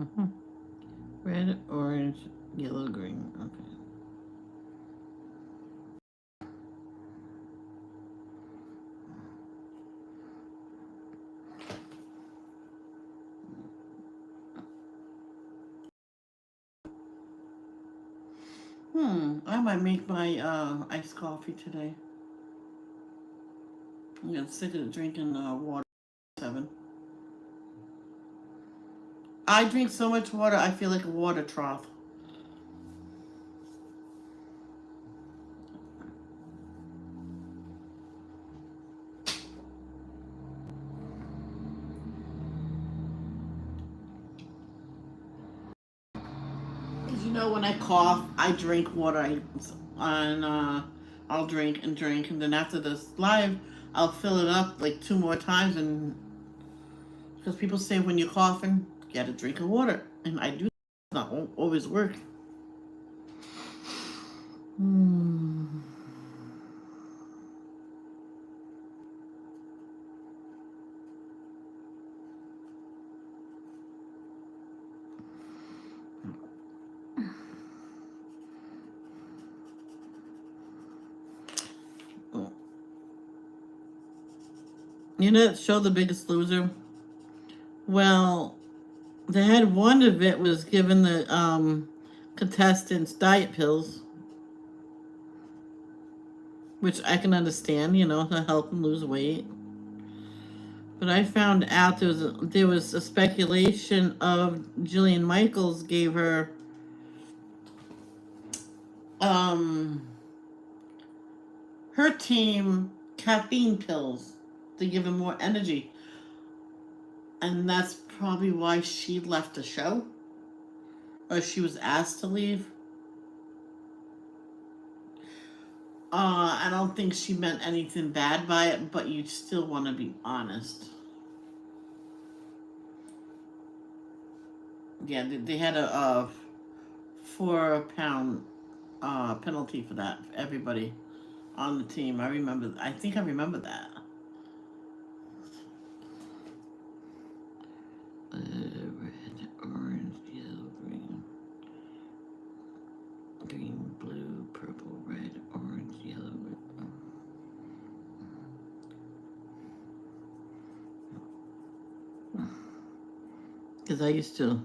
Mm-hmm. Red, orange, yellow, green. Okay. I might make my iced coffee today. I'm getting sick of drinking water. 7. I drink so much water, I feel like a water trough. Because you know, when I cough, I drink water. I'll drink and drink, and then after this live, I'll fill it up like 2 more times. And because people say when you're coughing, get a drink of water, and I do. It's not always work. You know that show, The Biggest Loser? Well, they had one of it was giving the contestants diet pills, which I can understand, to help them lose weight. But I found out there was a speculation of Jillian Michaels gave her her team caffeine pills to give him more energy. And that's probably why she left the show. Or she was asked to leave. I don't think she meant anything bad by it, but you still want to be honest. Yeah, they had a 4-pound penalty for that for everybody on the team. I think I remember that. Red, orange, yellow, green. Green, blue, purple, red, orange, yellow, red. Because I used to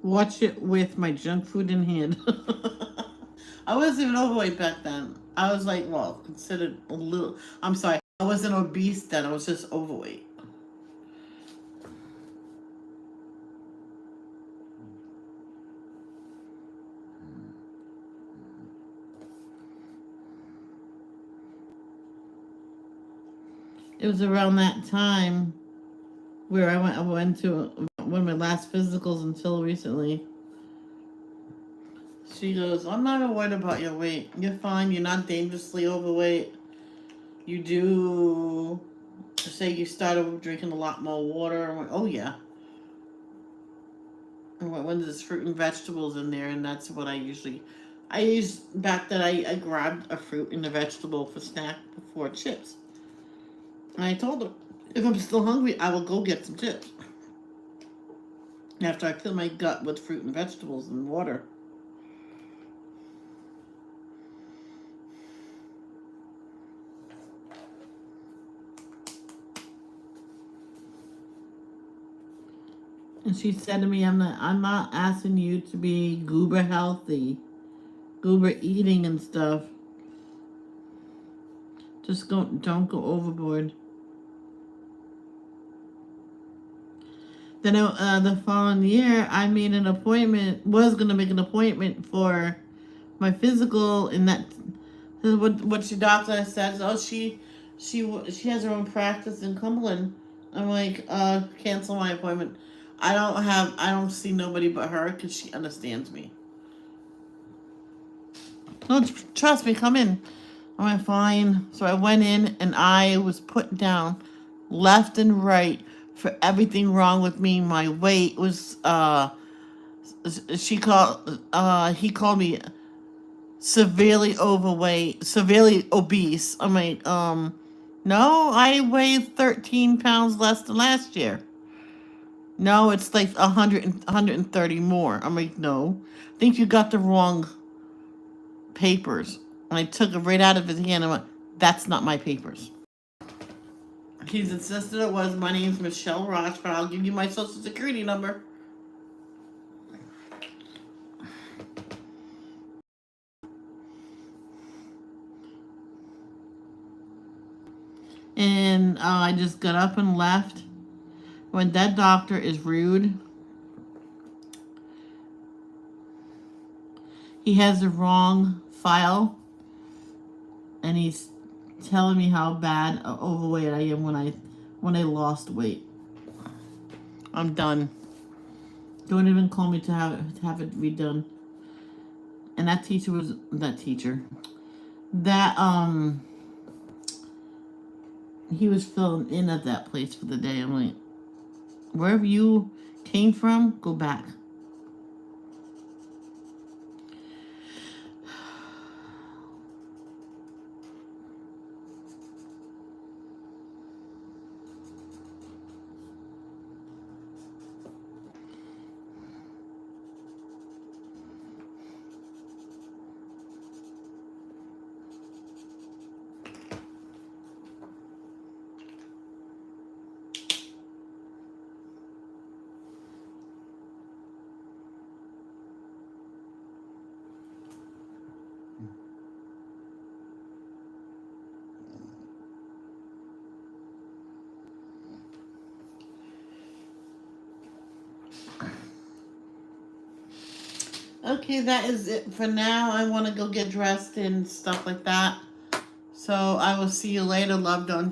watch it with my junk food in hand. I wasn't even overweight back then. I was like, well, considered a little. I'm sorry. I wasn't obese then. I was just overweight. It was around that time where I went to one of my last physicals until recently. She goes, I'm not even worried about your weight. You're fine. You're not dangerously overweight. You do say you started drinking a lot more water. I went, oh, yeah. And when there's fruit and vegetables in there, and that's what I use back then. I grabbed a fruit and a vegetable for snack before chips. And I told her, if I'm still hungry, I will go get some chips. After I fill my gut with fruit and vegetables and water. And she said to me, I'm not asking you to be goober healthy, goober eating and stuff. Just don't go overboard. Then the following year, I made an appointment. Was gonna make an appointment for my physical, and that what your doctor says. Oh, she has her own practice in Cumberland. I'm like, cancel my appointment. I don't see nobody but her because she understands me. No, trust me, come in. I went, fine. So I went in and I was put down left and right for everything wrong with me. My weight was he called me severely overweight, severely obese. I'm like, no, I weighed 13 pounds less than last year. No, it's like 130 more. I'm like, no. I think you got the wrong papers. And I took it right out of his hand and went, that's not my papers. He's insisted it was. My name's Michelle Roch, but I'll give you my social security number. And I just got up and left. When that doctor is rude, he has the wrong file, and he's telling me how bad overweight I am when I lost weight. I'm done. Don't even call me to have it redone. And that he was filling in at that place for the day. I'm like, wherever you came from, go back. Okay, that is it for now. I want to go get dressed and stuff like that. So I will see you later. Love, don't